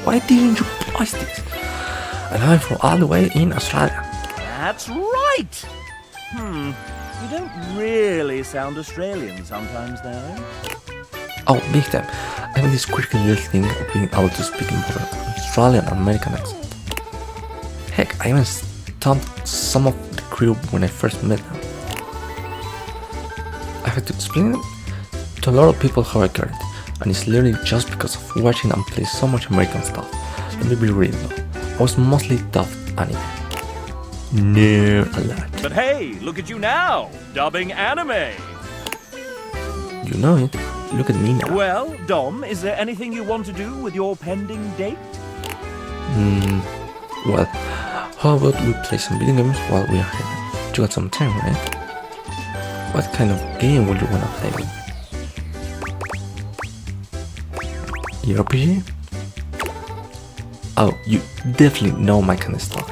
Why didn't you voice this? And I'm from all the way in Australia. That's right. You don't really sound Australian sometimes, though. Oh, big time. I have this quirky little thing of being able to speak in both an Australian and American accent. Heck, I even stumped some of the crew when I first met them. I had to explain it to a lot of people how I got it, and it's literally just because of watching and play so much American stuff. Let me be real though, I was mostly dubbed anime. No, a lot. But hey, look at you now, dubbing anime. You know it. Look at me now. Well, Dom, is there anything you want to do with your pending date? Well, how about we play some video games while we are here? You got some time, right? What kind of game would you want to play with? RPG? Oh, you definitely know my kind of stuff.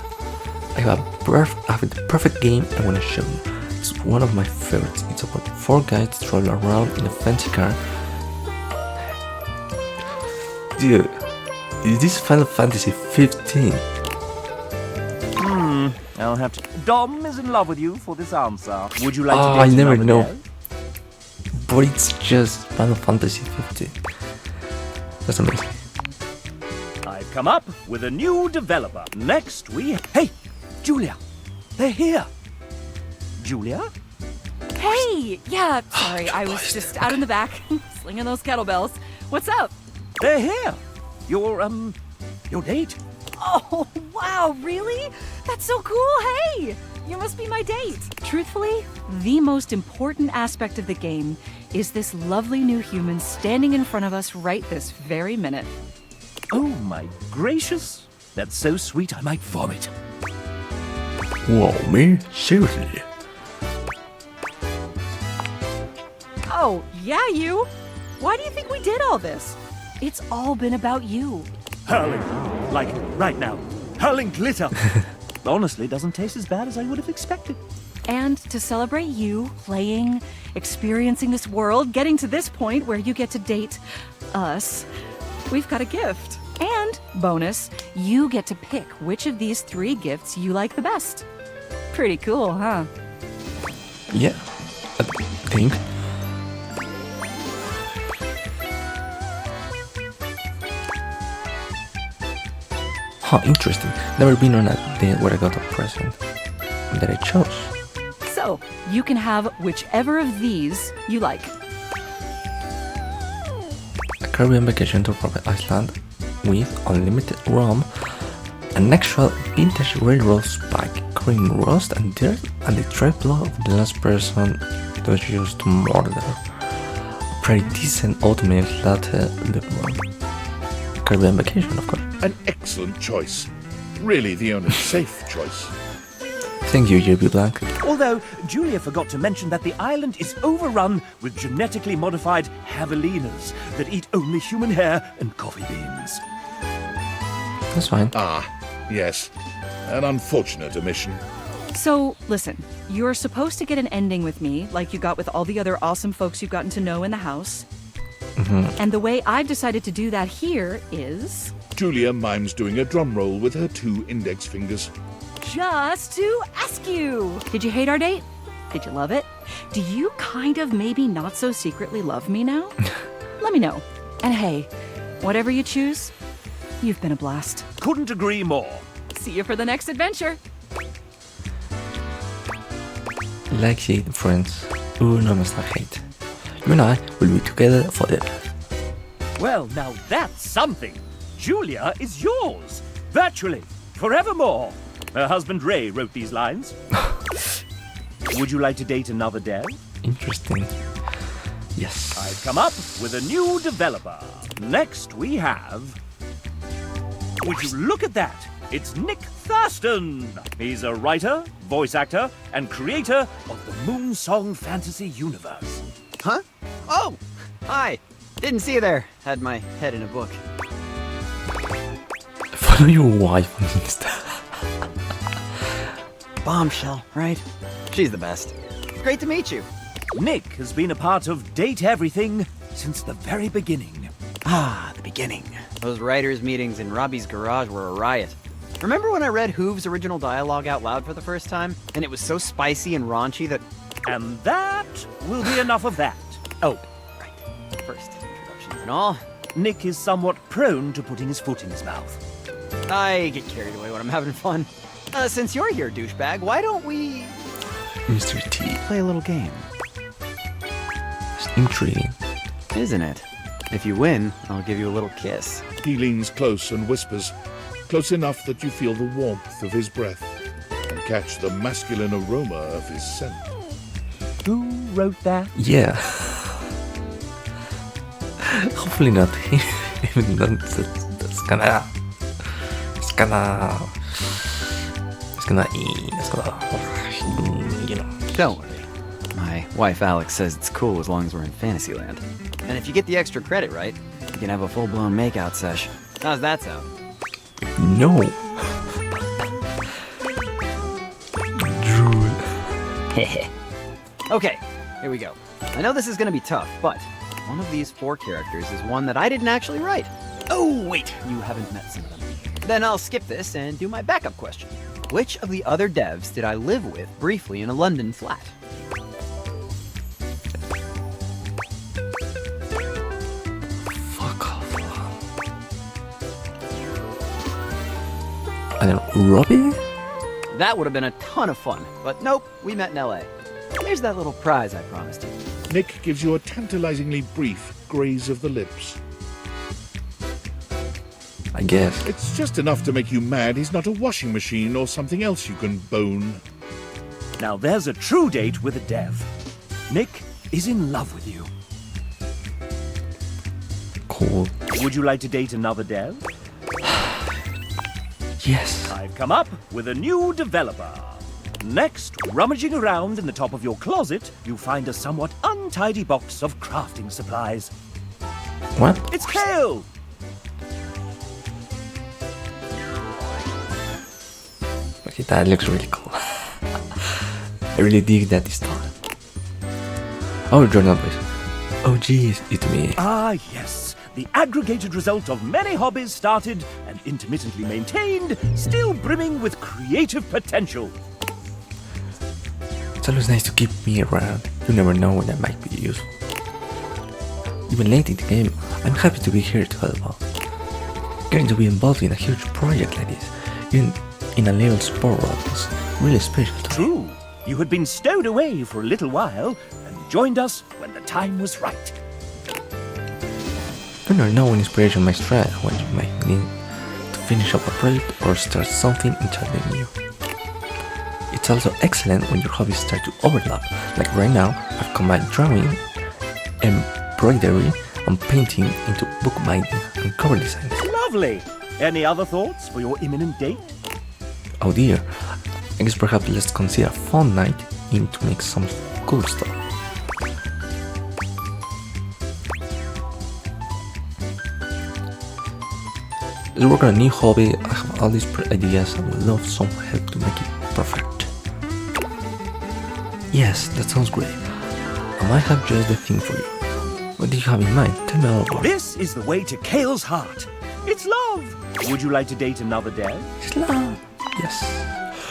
I have the perfect game I want to show you. It's one of my favorites. It's about 4 guys travel around in a fancy car. Dude, is this Final Fantasy 15? I'll have to... Dom is in love with you for this answer. Would you like to date I never another know. day? But it's just Final Fantasy 15. That's amazing. I've come up with a new developer. Next we... Hey, Julia, they're here. Julia? Hey! Yeah, sorry, I was just out in the back, slinging those kettlebells. What's up? They're here. Your date. Oh, wow, really? That's so cool, hey! You must be my date. Truthfully, the most important aspect of the game is this lovely new human standing in front of us right this very minute. Oh my gracious. That's so sweet I might vomit. Whoa, me? Seriously? Oh, yeah, you. Why do you think we did all this? It's all been about you. Hurling. Like, right now. Hurling glitter. Honestly, doesn't taste as bad as I would have expected. And to celebrate you playing, experiencing this world, getting to this point where you get to date us, we've got a gift. And, bonus, you get to pick which of these 3 gifts you like the best. Pretty cool, huh? Yeah, I think. Huh, interesting. Never been on a date where I got a present that I chose. So, you can have whichever of these you like. A Caribbean vacation to a private island with unlimited rum, an actual vintage railroad spike covered in rust and dirt, and the dried blood of the last person it was used to murder. A pretty decent oatmeal latte lived one. Caribbean vacation, of course. An excellent choice. Really the only safe choice. Thank you, JB Blank. Although, Julia forgot to mention that the island is overrun with genetically modified javelinas that eat only human hair and coffee beans. That's fine. Ah, yes. An unfortunate omission. So, listen, you're supposed to get an ending with me, like you got with all the other awesome folks you've gotten to know in the house. And the way I've decided to do that here is... Julia mimes doing a drum roll with her 2 index fingers. just to ask you. Did you hate our date? Did you love it? Do you kind of maybe not so secretly love me now? Let me know. And hey, whatever you choose, you've been a blast. Couldn't agree more. See you for the next adventure. Like it, friends. Uno más la hate. You and I will be together forever. Well, now that's something. Julia is yours. Virtually. Forevermore. Her husband Ray wrote these lines. Would you like to date another dev? Interesting. Yes. I've come up with a new developer. Next we have... Would you look at that? It's Nick Thurston. He's a writer, voice actor, and creator of the Moonsong Fantasy Universe. Huh? Oh! Hi! Didn't see you there. Had my head in a book. Follow your wife on Insta. Bombshell, right? She's the best. Great to meet you. Nick has been a part of Date Everything since the very beginning. Ah, the beginning. Those writers' meetings in Robbie's garage were a riot. Remember when I read Hoove's original dialogue out loud for the first time? And it was so spicy and raunchy that... And that will be enough of that. Oh, right. First, introductions and all. Nick is somewhat prone to putting his foot in his mouth. I get carried away when I'm having fun. Since you're here, douchebag, why don't we... Mr. T. play a little game? It's intriguing. Isn't it? If you win, I'll give you a little kiss. He leans close and whispers, close enough that you feel the warmth of his breath and catch the masculine aroma of his scent. Who wrote that? Yeah. Hopefully not. Even though that's gonna you know. Don't worry. My wife Alex says it's cool as long as we're in Fantasyland. And if you get the extra credit right, you can have a full-blown makeout sesh. How's that sound? No. Okay, here we go. I know this is gonna be tough, but one of these 4 characters is one that I didn't actually write. Oh, wait, you haven't met some of them. Then I'll skip this and do my backup question. Which of the other devs did I live with briefly in a London flat? Fuck off. I don't know, Robbie? That would have been a ton of fun, but nope, we met in LA. Here's that little prize I promised you. Nick gives you a tantalizingly brief graze of the lips. I guess. It's just enough to make you mad he's not a washing machine or something else you can bone. Now there's a true date with a dev. Nick is in love with you. Cool. Would you like to date another dev? Yes. I've come up with a new developer. Next, rummaging around in the top of your closet, you find a somewhat untidy box of crafting supplies. What? It's Kale! Okay, that looks really cool. I really dig that style. Oh, Jordan Boys. Oh, jeez, it's me. Ah, yes. The aggregated result of many hobbies started and intermittently maintained, still brimming with creative potential. It's always nice to keep me around. You never know when I might be useful. Even late in the game, I'm happy to be here to help out. Getting to be involved in a huge project like this, even in a little sport world, is really special to me. True. You had been stowed away for a little while and joined us when the time was right. You never know when inspiration might strike, when you might need to finish up a project or start something entirely new. It's also excellent when your hobbies start to overlap. Like right now, I've combined drawing, embroidery, and painting into bookbinding and cover design. Lovely! Any other thoughts for your imminent date? Oh dear, I guess perhaps let's consider a fun night in to make some cool stuff. Let's work on a new hobby. I have all these ideas and would love some help to make it perfect. Yes, that sounds great. I might have just the thing for you. What do you have in mind? Tell me all about it. This is the way to Kale's heart. It's love. Would you like to date another dev? It's love. Yes.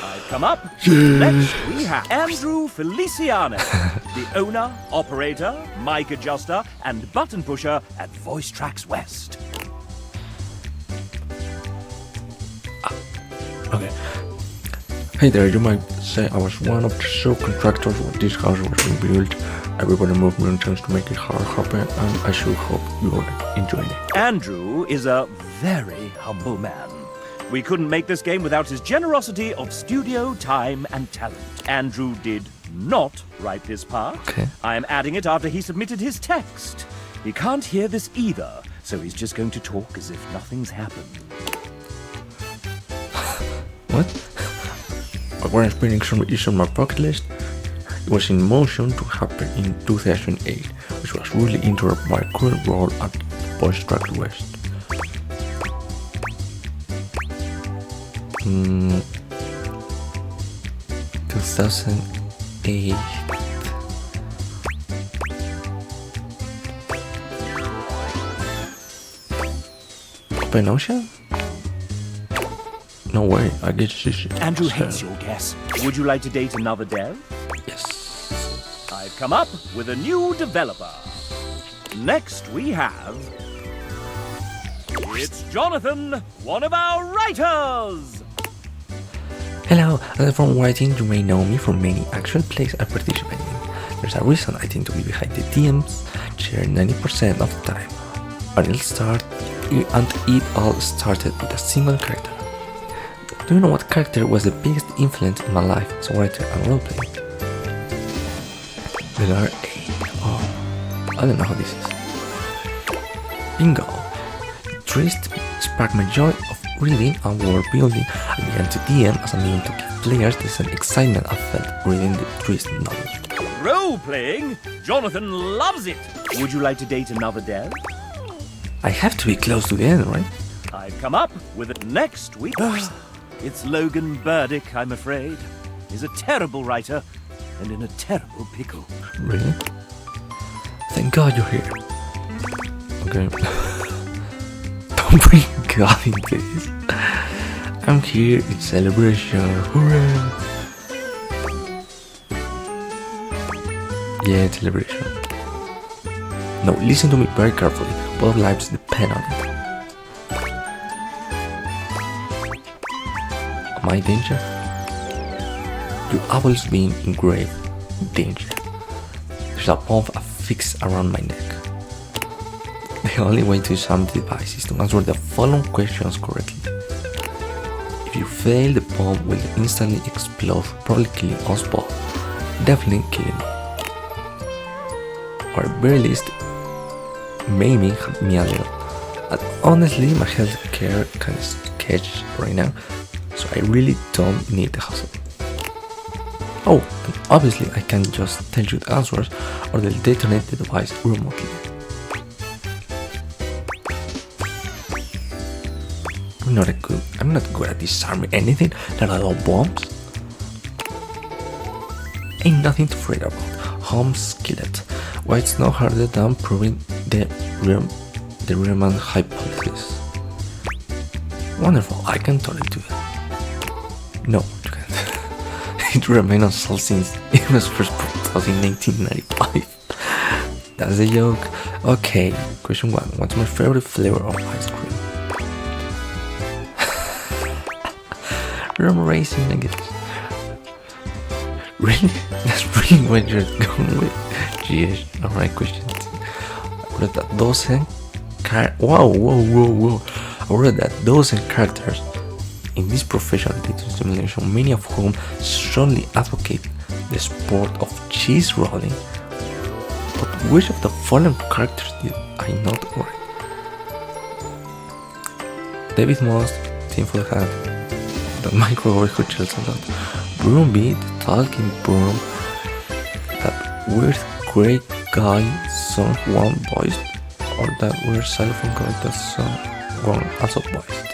I've come up. Next, we have Andrew Feliciano, the owner, operator, mic adjuster, and button pusher at Voice Tracks West. Okay. Hey there, you might say I was one of the subcontractors when this house was being built. Everybody moved mountains to make it happen, and I sure hope you are enjoying it. Andrew is a very humble man. We couldn't make this game without his generosity of studio, time, and talent. Andrew did not write this part. Okay. I am adding it after he submitted his text. He can't hear this either, so he's just going to talk as if nothing's happened. What? I was spending some years on my bucket list. It was in motion to happen in 2008, which was really interrupted by current role at Voice Tracks West. 2008. Open Ocean? No way, I guess this is... Andrew hates your guess. Would you like to date another dev? Yes. I've come up with a new developer. Next we have... It's Jonathan, one of our writers! Hello, as from writing, you may know me from many actual plays I participate in. There's a reason I tend to be behind the DM's chair 90% of the time. And it all started with a single character. Do you know what character was the biggest influence in my life as a writer and roleplay? The letter A. Oh, I don't know how this is. Bingo! Twist sparked my joy of reading and world building. I began to DM as a means to give players the same excitement I felt reading the Twist novels. Role-playing? Jonathan loves it. Would you like to date another dev? I have to be close to the end, right? I've come up with it next week. It's Logan Burdick, I'm afraid. He's a terrible writer and in a terrible pickle. Really? Thank God you're here. Okay. Don't bring God into this. I'm here in celebration. Hooray! Yeah, celebration. Now listen to me very carefully. Both lives depend on it. Am I in danger? You've always been in grave danger. There's a bomb affixed around my neck. The only way to examine the device is to answer the following questions correctly. If you fail, the bomb will instantly explode, probably killing us both. Definitely killing me. Or at very least, maybe me a little. And honestly, my healthcare can sketch right now, so I really don't need the hassle. Oh, and obviously I can just tell you the answers or they'll detonate the device remotely. I'm not good at disarming anything, let alone bombs. Ain't nothing to fret about. Home skillet. Why it's no harder than proving the Riemann hypothesis. Wonderful, I can totally do that. No, you can't. It remained unsolved since it was first proposed in 1995. That's a joke. Okay, question 1. What's my favorite flavor of ice cream? Rum racing, I guess. Really? That's really what you're going with? Jeez, alright, question 2. I read that dozen I read that dozen characters in this professional dating simulation, many of whom strongly advocate the sport of cheese rolling. But which of the following characters did I not write? David Moss, Tinfoil Hat, the microwave who chills a lot, Broomby, the talking broom, that weird grey guy someone voiced, or that weird xylophone guy that someone also voiced.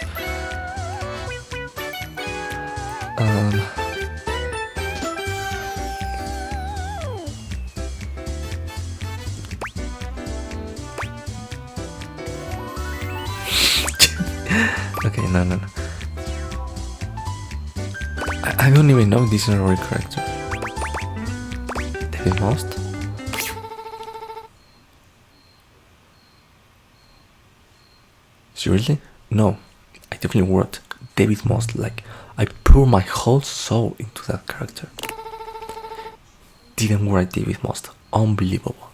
Okay, no. I don't even know this is a real character. David Most? Seriously? No, I definitely wrote David Most, like I pour my whole soul into that character. Didn't write David Most, unbelievable.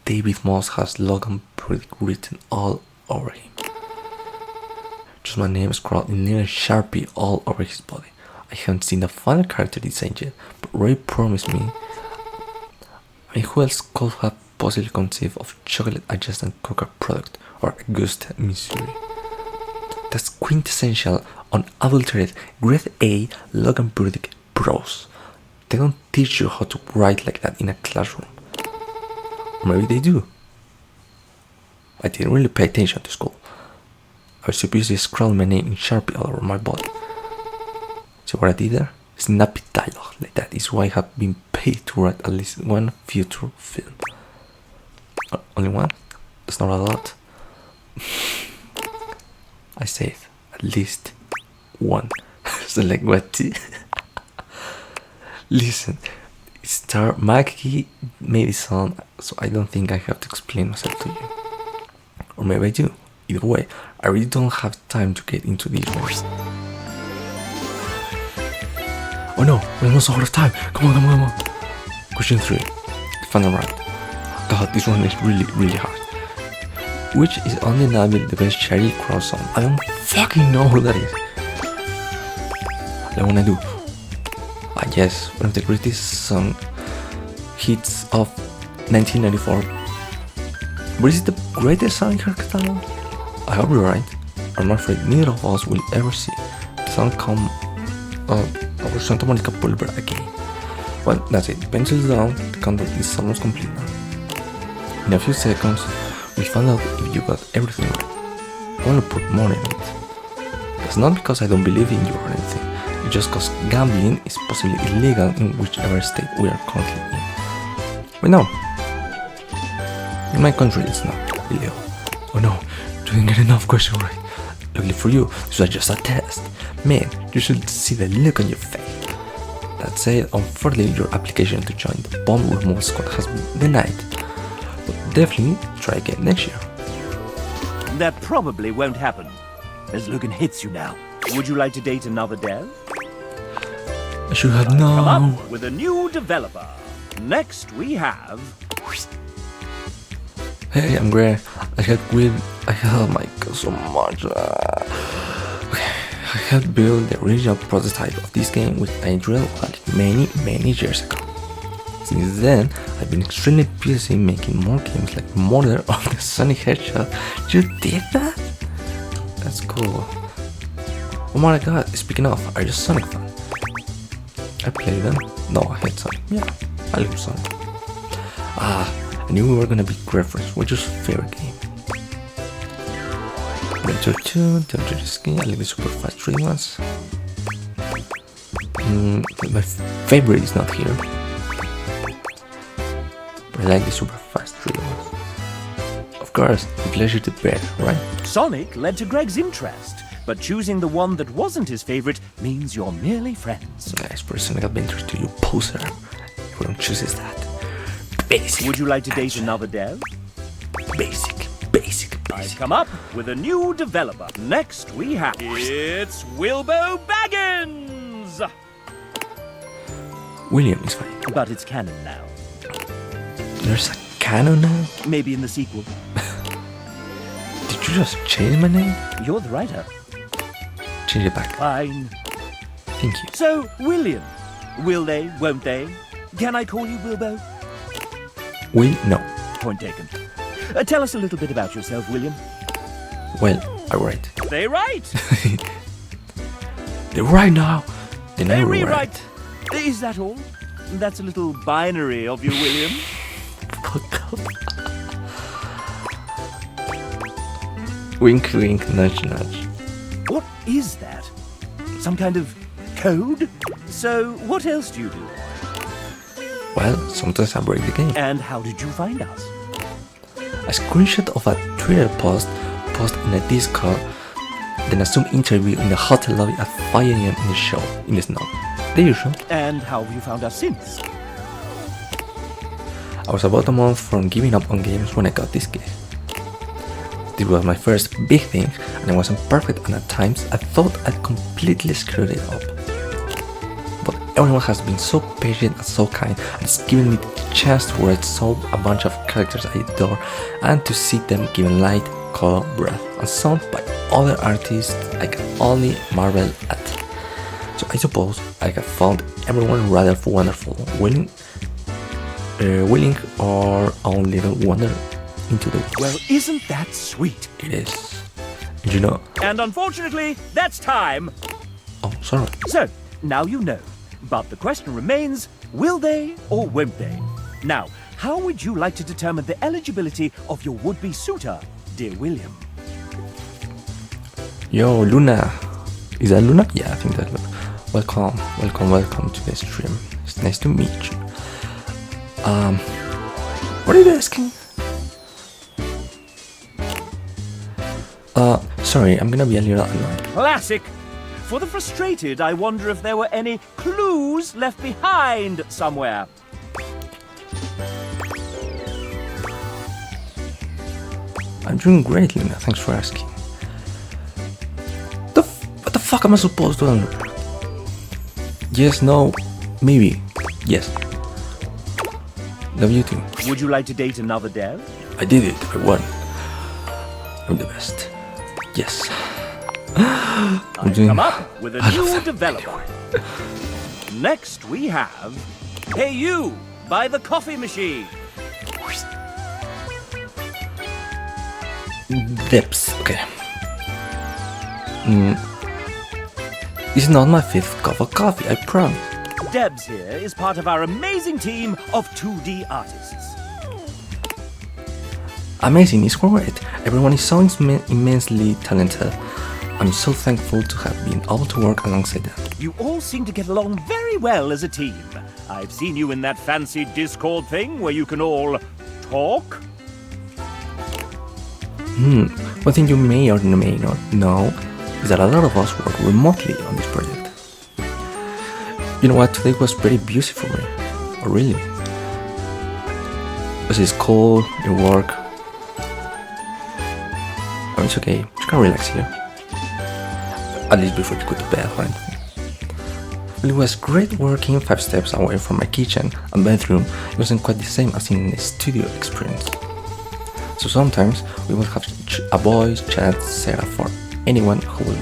David Most has Logan Burdick written all over him. Just my name scrawled in little Sharpie all over his body. I haven't seen the final character design yet, but Ray promised me. I mean, who else could have possibly conceived of chocolate adjacent coca product or Augusta, Missouri? That's quintessential, unadulterated, grade A Logan Burdick prose. They don't teach you how to write like that in a classroom. Or maybe they do. I didn't really pay attention to school. I was supposed to scroll my name in Sharpie all over my body. So what I did there? Snappy dialogue like that is why I have been paid to write at least one future film. Only one? That's not a lot. I said at least one. So like what? Listen, star Maggie made it sound, so I don't think I have to explain myself to you. Or maybe I do. Either way, I really don't have time to get into these ones. Oh no, we're almost out of time. Come on. Question 3. If I'm right. God, this one is really hard. Which is undeniably the best Sheryl Crow song? I don't fucking know who that is. What wanna do? Yes, one of the greatest song hits of 1994. But is it the greatest Sonic hairstyle? I hope you're right. I'm afraid neither of us will ever see Sonic come or Santa Monica Boulevard again. Well, that's it. Pencils down, the countdown is almost complete now. In a few seconds, we found out if you got everything right. I want to put more in it. It's not because I don't believe in you or anything, it's just because gambling is possibly illegal in whichever state we are currently in. But no, in my country it's not illegal. Oh no, you didn't get enough questions right. Luckily for you, this was just a test. Man, you should see the look on your face. That said, unfortunately your application to join the bomb removal squad has been denied. But definitely try again next year. That probably won't happen, as Logan hits you now. Would you like to date another dev? I should have Come known. up with a new developer. Next we have... Hey, I'm Greg. I helped Michael so much. Okay, I helped build the original prototype of this game with Adriel many years ago. Since then, I've been extremely busy making more games like Murder of the Sonic Hedgehog. You did that? That's cool. Oh my god, speaking of, are you a Sonic fan? I played them. No, I hate Sonic. Yeah, I love Sonic. I knew we were gonna be great friends. What's your favorite game? Adventure 2, Adventure Skin, I like the super fast 3 ones. My favorite is not here. But I like the super fast 3 ones. Of course, the pleasure to bear, right? Sonic led to Greg's interest, but choosing the one that wasn't his favorite means you're merely friends. Nice for Sonic Adventures to you, poser. Everyone chooses that. Basic. Would you like to date another dev? Basic. I've come up with a new developer. Next we have... It's Wilbo Baggins! William is fine. But it's canon now. There's a canon now? Maybe in the sequel. Did you just change my name? You're the writer. Change it back. Fine. Thank you. So, William. Will they, won't they? Can I call you Wilbo? No. Point taken. Tell us a little bit about yourself, William. Well, I write. They write! They write now. They They never rewrite. write. Is that all? That's a little binary of you, William. Wink, wink, nudge, nudge. What is that? Some kind of code? So, what else do you do? Well, sometimes I break the game. And how did you find us? A screenshot of a Twitter post in a Discord, then a Zoom interview in the hotel lobby at 5 AM in the show, in the snow. The usual. And how have you found us since? I was about a month from giving up on games when I got this game. This was my first big thing, and I wasn't perfect, and at times I thought I'd completely screwed it up. But everyone has been so patient and so kind, and it's given me the chance to write a bunch of characters I adore, and to see them given light, color, breath, and sound by other artists I can only marvel at. So I suppose I have found everyone rather wonderful, willing or only little wander into the... Well, isn't that sweet? It is. And you know... And unfortunately, that's time. Oh, sorry. So, now you know. But the question remains, will they or won't they? Now, how would you like to determine the eligibility of your would-be suitor, dear William? Yo, Luna. Is that Luna? Yeah, I think that's Luna. Welcome to the stream. It's nice to meet you. What are you asking? Sorry, I'm gonna be a little annoyed. Classic! For the frustrated, I wonder if there were any clues left behind somewhere. I'm doing great, Luna. Thanks for asking. What the fuck am I supposed to answer? Yes, no, maybe. Yes. Love you too. Would you like to date another dev? I did it. I won. I'm the best. Yes. I've come up with a new developer. Next we have Hey You by the Coffee Machine. Depths. Okay. It's not my fifth cup of coffee, I promise. Debs here is part of our amazing team of 2D artists. Amazing is correct. Everyone is so immensely talented. I'm so thankful to have been able to work alongside them. You all seem to get along very well as a team. I've seen you in that fancy Discord thing where you can all talk. One thing you may or may not know is that a lot of us work remotely on this project. You know what, today was pretty busy for me. Oh, really? Because it's cold, your work. Oh, it's okay, you can relax here. At least before you go to bed, right? It was great working 5 steps away from my kitchen and bedroom. It wasn't quite the same as in a studio experience. So sometimes we would have a voice chat set up for anyone who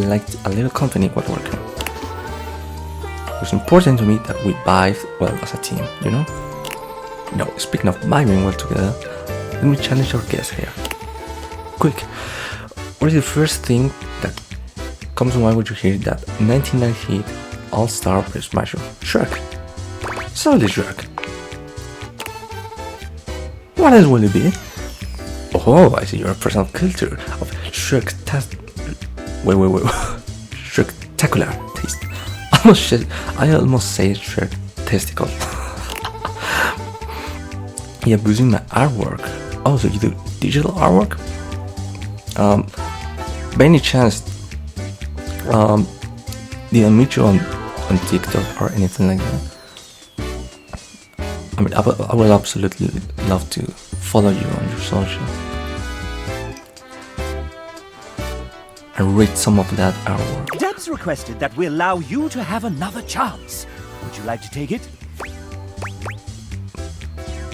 liked a little company while working. It was important to me that we vibe well as a team, you know? Now, speaking of vibing well together, let me challenge our guest here. Quick, what is the first thing that comes to mind when you hear that 1998 All-Star Press Smasher? Shrek. Solid Shrek. What else will it be? Oh, I see your personal culture of Shrek-tacular taste. I almost say Shrek testicle. Yeah, using my artwork. Oh, so you do digital artwork? By any chance, did I meet you on TikTok or anything like that? I mean, I would absolutely love to follow you on your social and read some of that artwork. Debs requested that we allow you to have another chance. Would you like to take it?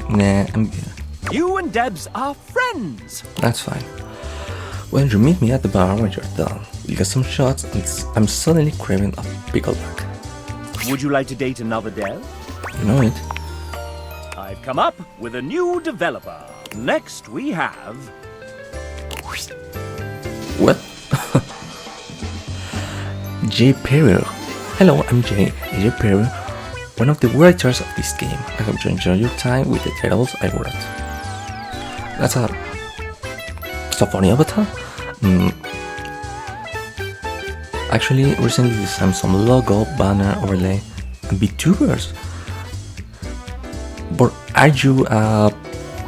Nah, I'm good. You and Debs are friends. That's fine. When you meet me at the bar when you're done, we'll get some shots and I'm suddenly craving a pickleback. Would you like to date another Deb? You know it. I've come up with a new developer. Next we have... What? Jay Perry. Hello, I'm Jay Perry, one of the writers of this game. I hope you enjoy your time with the titles I wrote. That's a funny avatar. Actually, recently designed some logo, banner, overlay, and VTubers. But are you a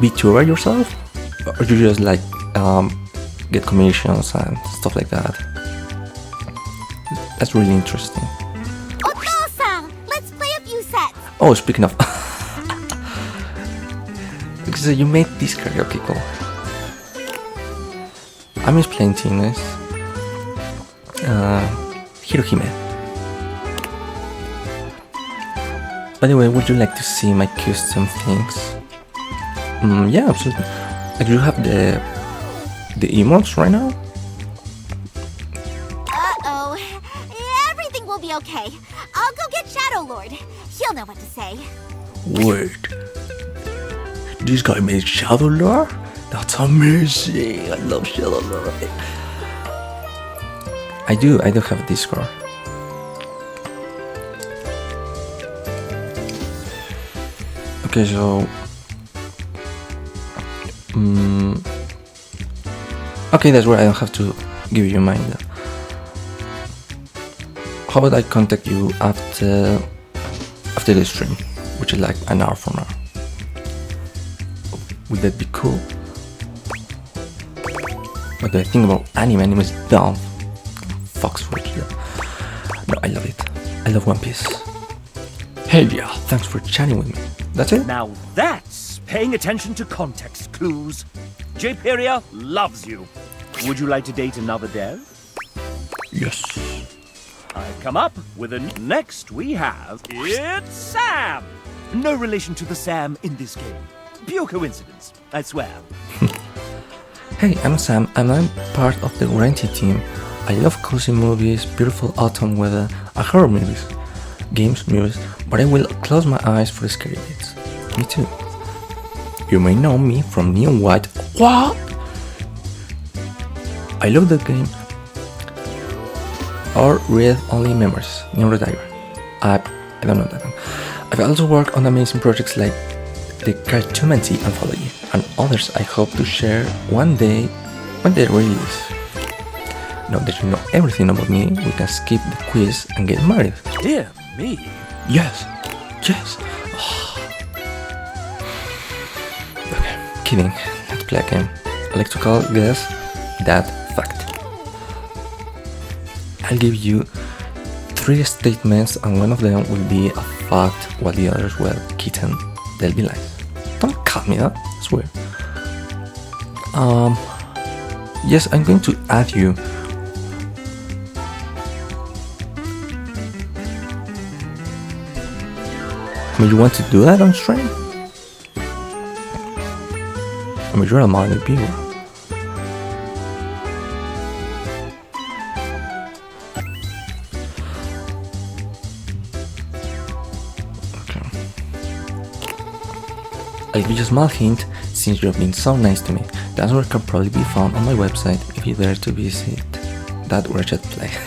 VTuber yourself? Or you just like get commissions and stuff like that? That's really interesting. Awesome! Let's play a few sets. Oh, speaking of, because you made this karaoke cool. I miss playing tennis. Hirohime. By the way, would you like to see my custom things? Yeah, absolutely. Do you have the emotes right now? Uh-oh. Everything will be okay. I'll go get Shadow Lord. He'll know what to say. Wait. This guy made Shadow Lord? That's amazing. I love Shadow Lord. I do have a Discord. Okay, so okay, that's where I don't have to give you mine then. How about I contact you after the stream, which is like an hour from now? Would that be cool? What do I think about anime? Anime is dumb. Fox Forge, yeah. No, I love it. I love One Piece. Hey, yeah, thanks for chatting with me. That's it? Now that's paying attention to context clues. Jperia loves you. Would you like to date another Dev? Yes. I've come up with a... Next we have... It's Sam! No relation to the Sam in this game. Pure coincidence, I swear. Hey, I'm Sam and I'm part of the Renty team. I love cozy movies, beautiful autumn weather, and horror movies. Games, movies, but I will close my eyes for the scary bits. Me too. You may know me from Neon White. What? I love that game. Or read only memories, Neurodiver. I don't know that one. I've also worked on amazing projects like the Cartomancy Anthology and others I hope to share one day when they release. Now that you know everything about me, we can skip the quiz and get married. Dear me. Yes. Yes. Okay, kidding. Let's play a game. I like to call this that fact. I'll give you 3 statements and one of them will be a fact while the others, well, kitten, they'll be lies. Don't cut me, that's weird. Yes, I'm going to add you. I mean, you want to do that on stream? I mean, you're a minor viewer. I'll give you a small hint, since you've been so nice to me. The answer can probably be found on my website if you dare to visit that wretched place.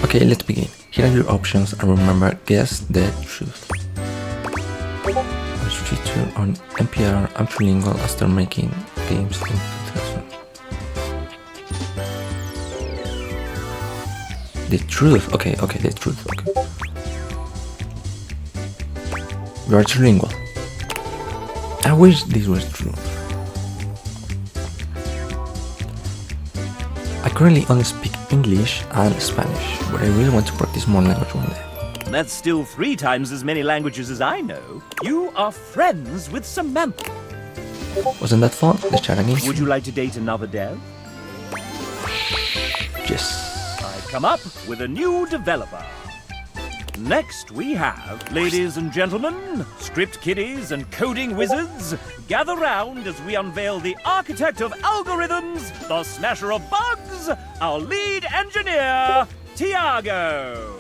Okay, let's begin. Here are your options and remember, guess the truth. Watch feature on NPR. I'm trilingual after making games in 2000. The truth. Okay, the truth. Okay. You are trilingual. I wish this was true. I currently only speak English and Spanish, but I really want to practice more language one day. That's still 3 times as many languages as I know. You are friends with Samantha. Wasn't that fun? The chat again? Would you like to date another dev? Yes. I've come up with a new developer. Next we have, ladies and gentlemen, script kiddies and coding wizards, gather round as we unveil the architect of algorithms, the smasher of bugs, our lead engineer, Tiago.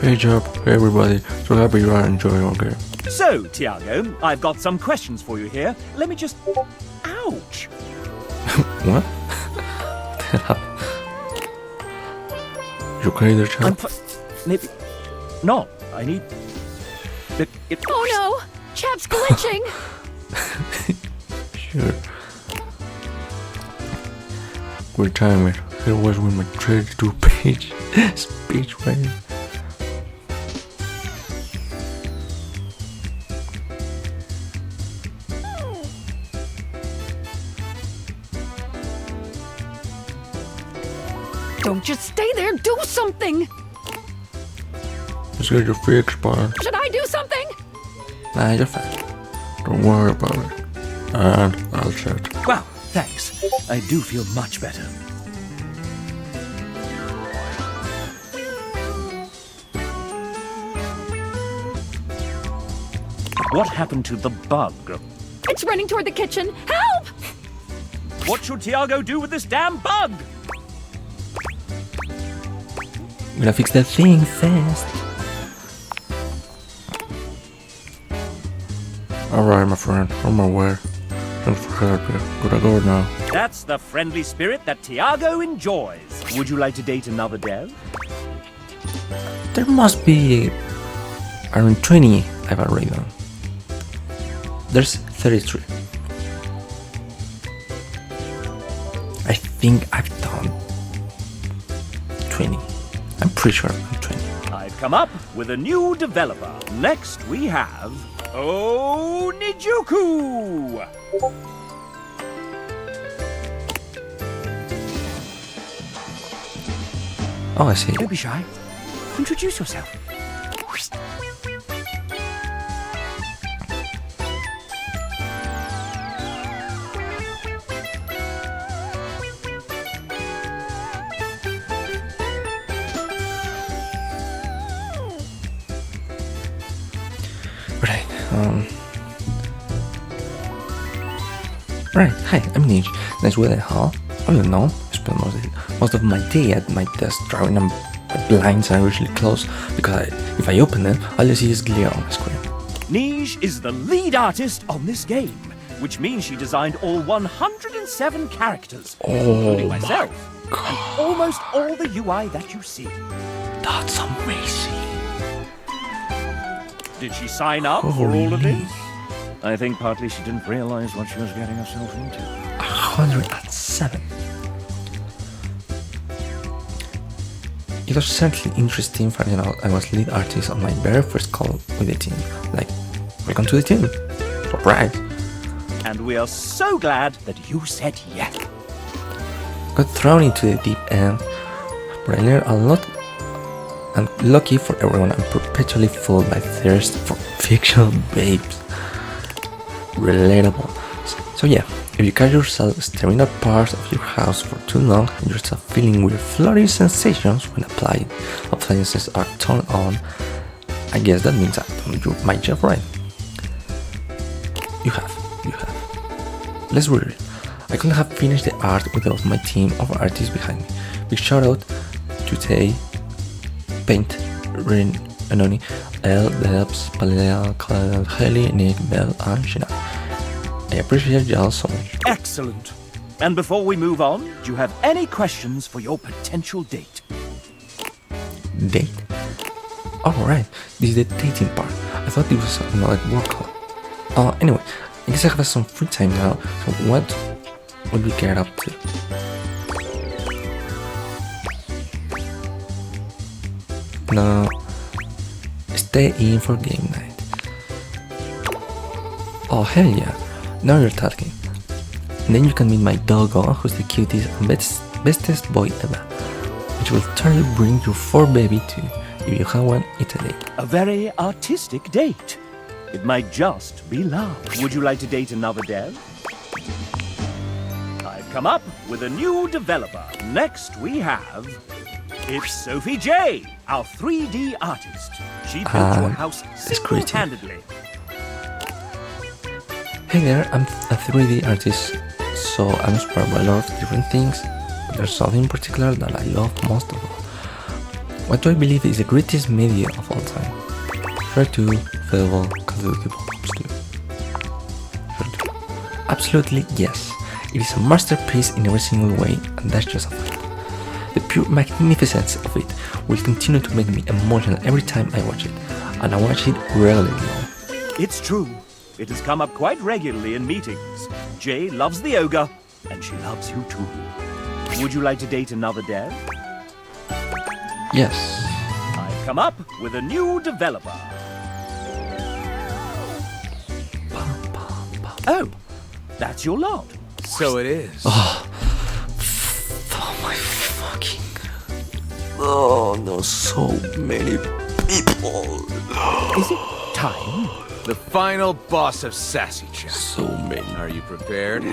Hey job, hey everybody, so happy you are enjoying our game. So, Tiago, I've got some questions for you here. Let me just... Ouch! What? You okay there, chap? Maybe... No, I need... Oh no! Chap's glitching! Sure. Good timing. It was with my 32-page speech writing. Don't just stay there, do something! Let's get your fix, man. Should I do something? Nah, you're fine. Don't worry about it. And I'll chat. Wow, thanks. I do feel much better. What happened to the bug? It's running toward the kitchen. Help! What should Tiago do with this damn bug? I'm gonna fix that thing fast. Alright, my friend, on my way. Thanks for helping. Gotta go now. That's the friendly spirit that Tiago enjoys. Would you like to date another dev? There must be around 20 I've already done. There's 33. I think I've done 20. I'm pretty sure I'm 20. I've come up with a new developer. Next we have... Oh, Nijuku! Oh, I see. Don't be shy. Introduce yourself. Right, hi, I'm Niche. Nice weather, huh? I don't know. I spend most of my day at my desk drawing and My blinds are usually closed because if I open them, all you see is glare on my screen. Nij is the lead artist on this game, which means she designed all 107 characters, including myself, and almost all the UI that you see. That's amazing. Did she sign up for all of this? I think partly she didn't realize what she was getting herself into. 107. It was certainly interesting finding out I was lead artist on my very first call with the team. Like, welcome to the team. Surprise. And we are so glad that you said yes. Got thrown into the deep end, but I learned a lot. And lucky for everyone, I'm perpetually fueled by thirst for fictional babes. Relatable. So yeah, if you catch yourself staring at parts of your house for too long and you're still feeling weird fluttery sensations when appliances are turned on, I guess that means I've done my job right. You have. Let's be real. I couldn't have finished the art without my team of artists behind me. Big shout out to Tay, Paint, Rin, Anoni, El, Debs, Palea, Kyle, Haley, Nick, Bell, and Shina. I appreciate y'all so much. Excellent. And before we move on, do you have any questions for your potential date? Date? Alright, this is the dating part. I thought it was another work call. Anyway, I guess I have some free time now, so what would we get up to? No, stay in for game night. Oh hell yeah, now you're talking. And then you can meet my doggo, who's the cutest and bestest boy ever, which will totally bring your fur baby to you. If you have one, it's a date. A very artistic date. It might just be love. Would you like to date another dev? I've come up with a new developer. Next we have... It's Sophie J, our 3D artist. She built your house single-handedly. Hey there, I'm a 3D artist, so I'm inspired by a lot of different things, but there's something in particular that I love most of all. What do I believe is the greatest media of all time? Fair to, Fable, Call of Duty Black Ops 2. Absolutely yes. It is a masterpiece in every single way, and that's just a fact. The pure magnificence of it will continue to make me emotional every time I watch it, and I watch it regularly now. It's true. It has come up quite regularly in meetings. Jay loves the ogre, and she loves you too. Would you like to date another dev? Yes. I've come up with a new developer. Oh, that's your lot. So it is. Oh my fucking... Oh, there's so many people. Is it time? The final boss of Sassy Chat. So many. Are you prepared?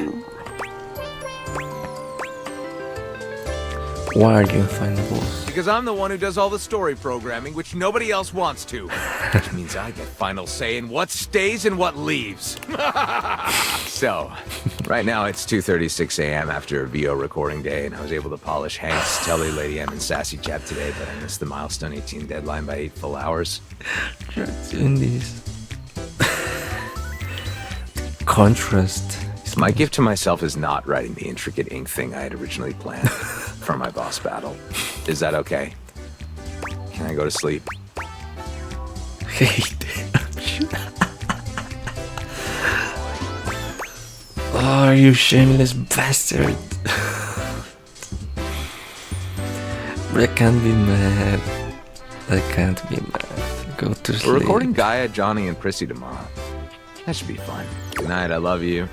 Why are you find the boss? Because I'm the one who does all the story programming, which nobody else wants to. Which means I get final say in what stays and what leaves. So, right now it's 2:36 a.m. after a VO recording day, and I was able to polish Hank's, Telly, Lady M, and Sassy Chap today, but I missed the milestone 18 deadline by 8 full hours. You're doing this. Contrast. My gift to myself is not writing the intricate ink thing I had originally planned for my boss battle. Is that okay? Can I go to sleep? Hey, oh, you shameless bastard. But I can't be mad. I can't be mad. Go to sleep. We're recording Gaia, Johnny, and Prissy tomorrow. That should be fun. Good night, I love you.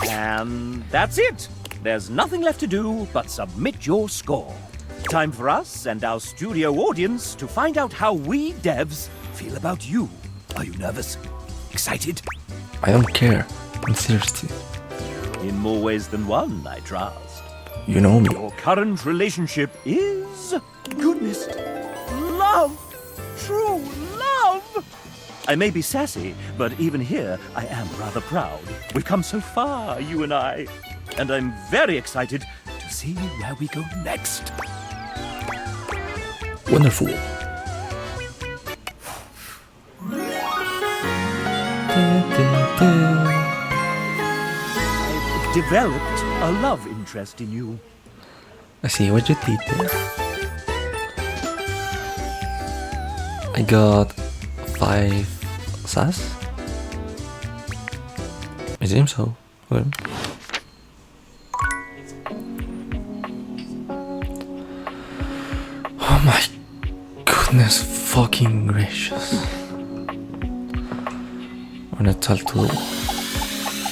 And that's it. There's nothing left to do but submit your score. Time for us and our studio audience to find out how we devs feel about you. Are you nervous? Excited? I don't care. I'm thirsty. In more ways than one, I trust. You know me. Your current relationship is... goodness. Love. True love. I may be sassy, but even here, I am rather proud. We've come so far, you and I. And I'm very excited to see where we go next. Wonderful. I've developed a love interest in you. I see what you did there. I got 5 sass. It seems so. Okay. Oh my goodness fucking gracious. I'm gonna tell to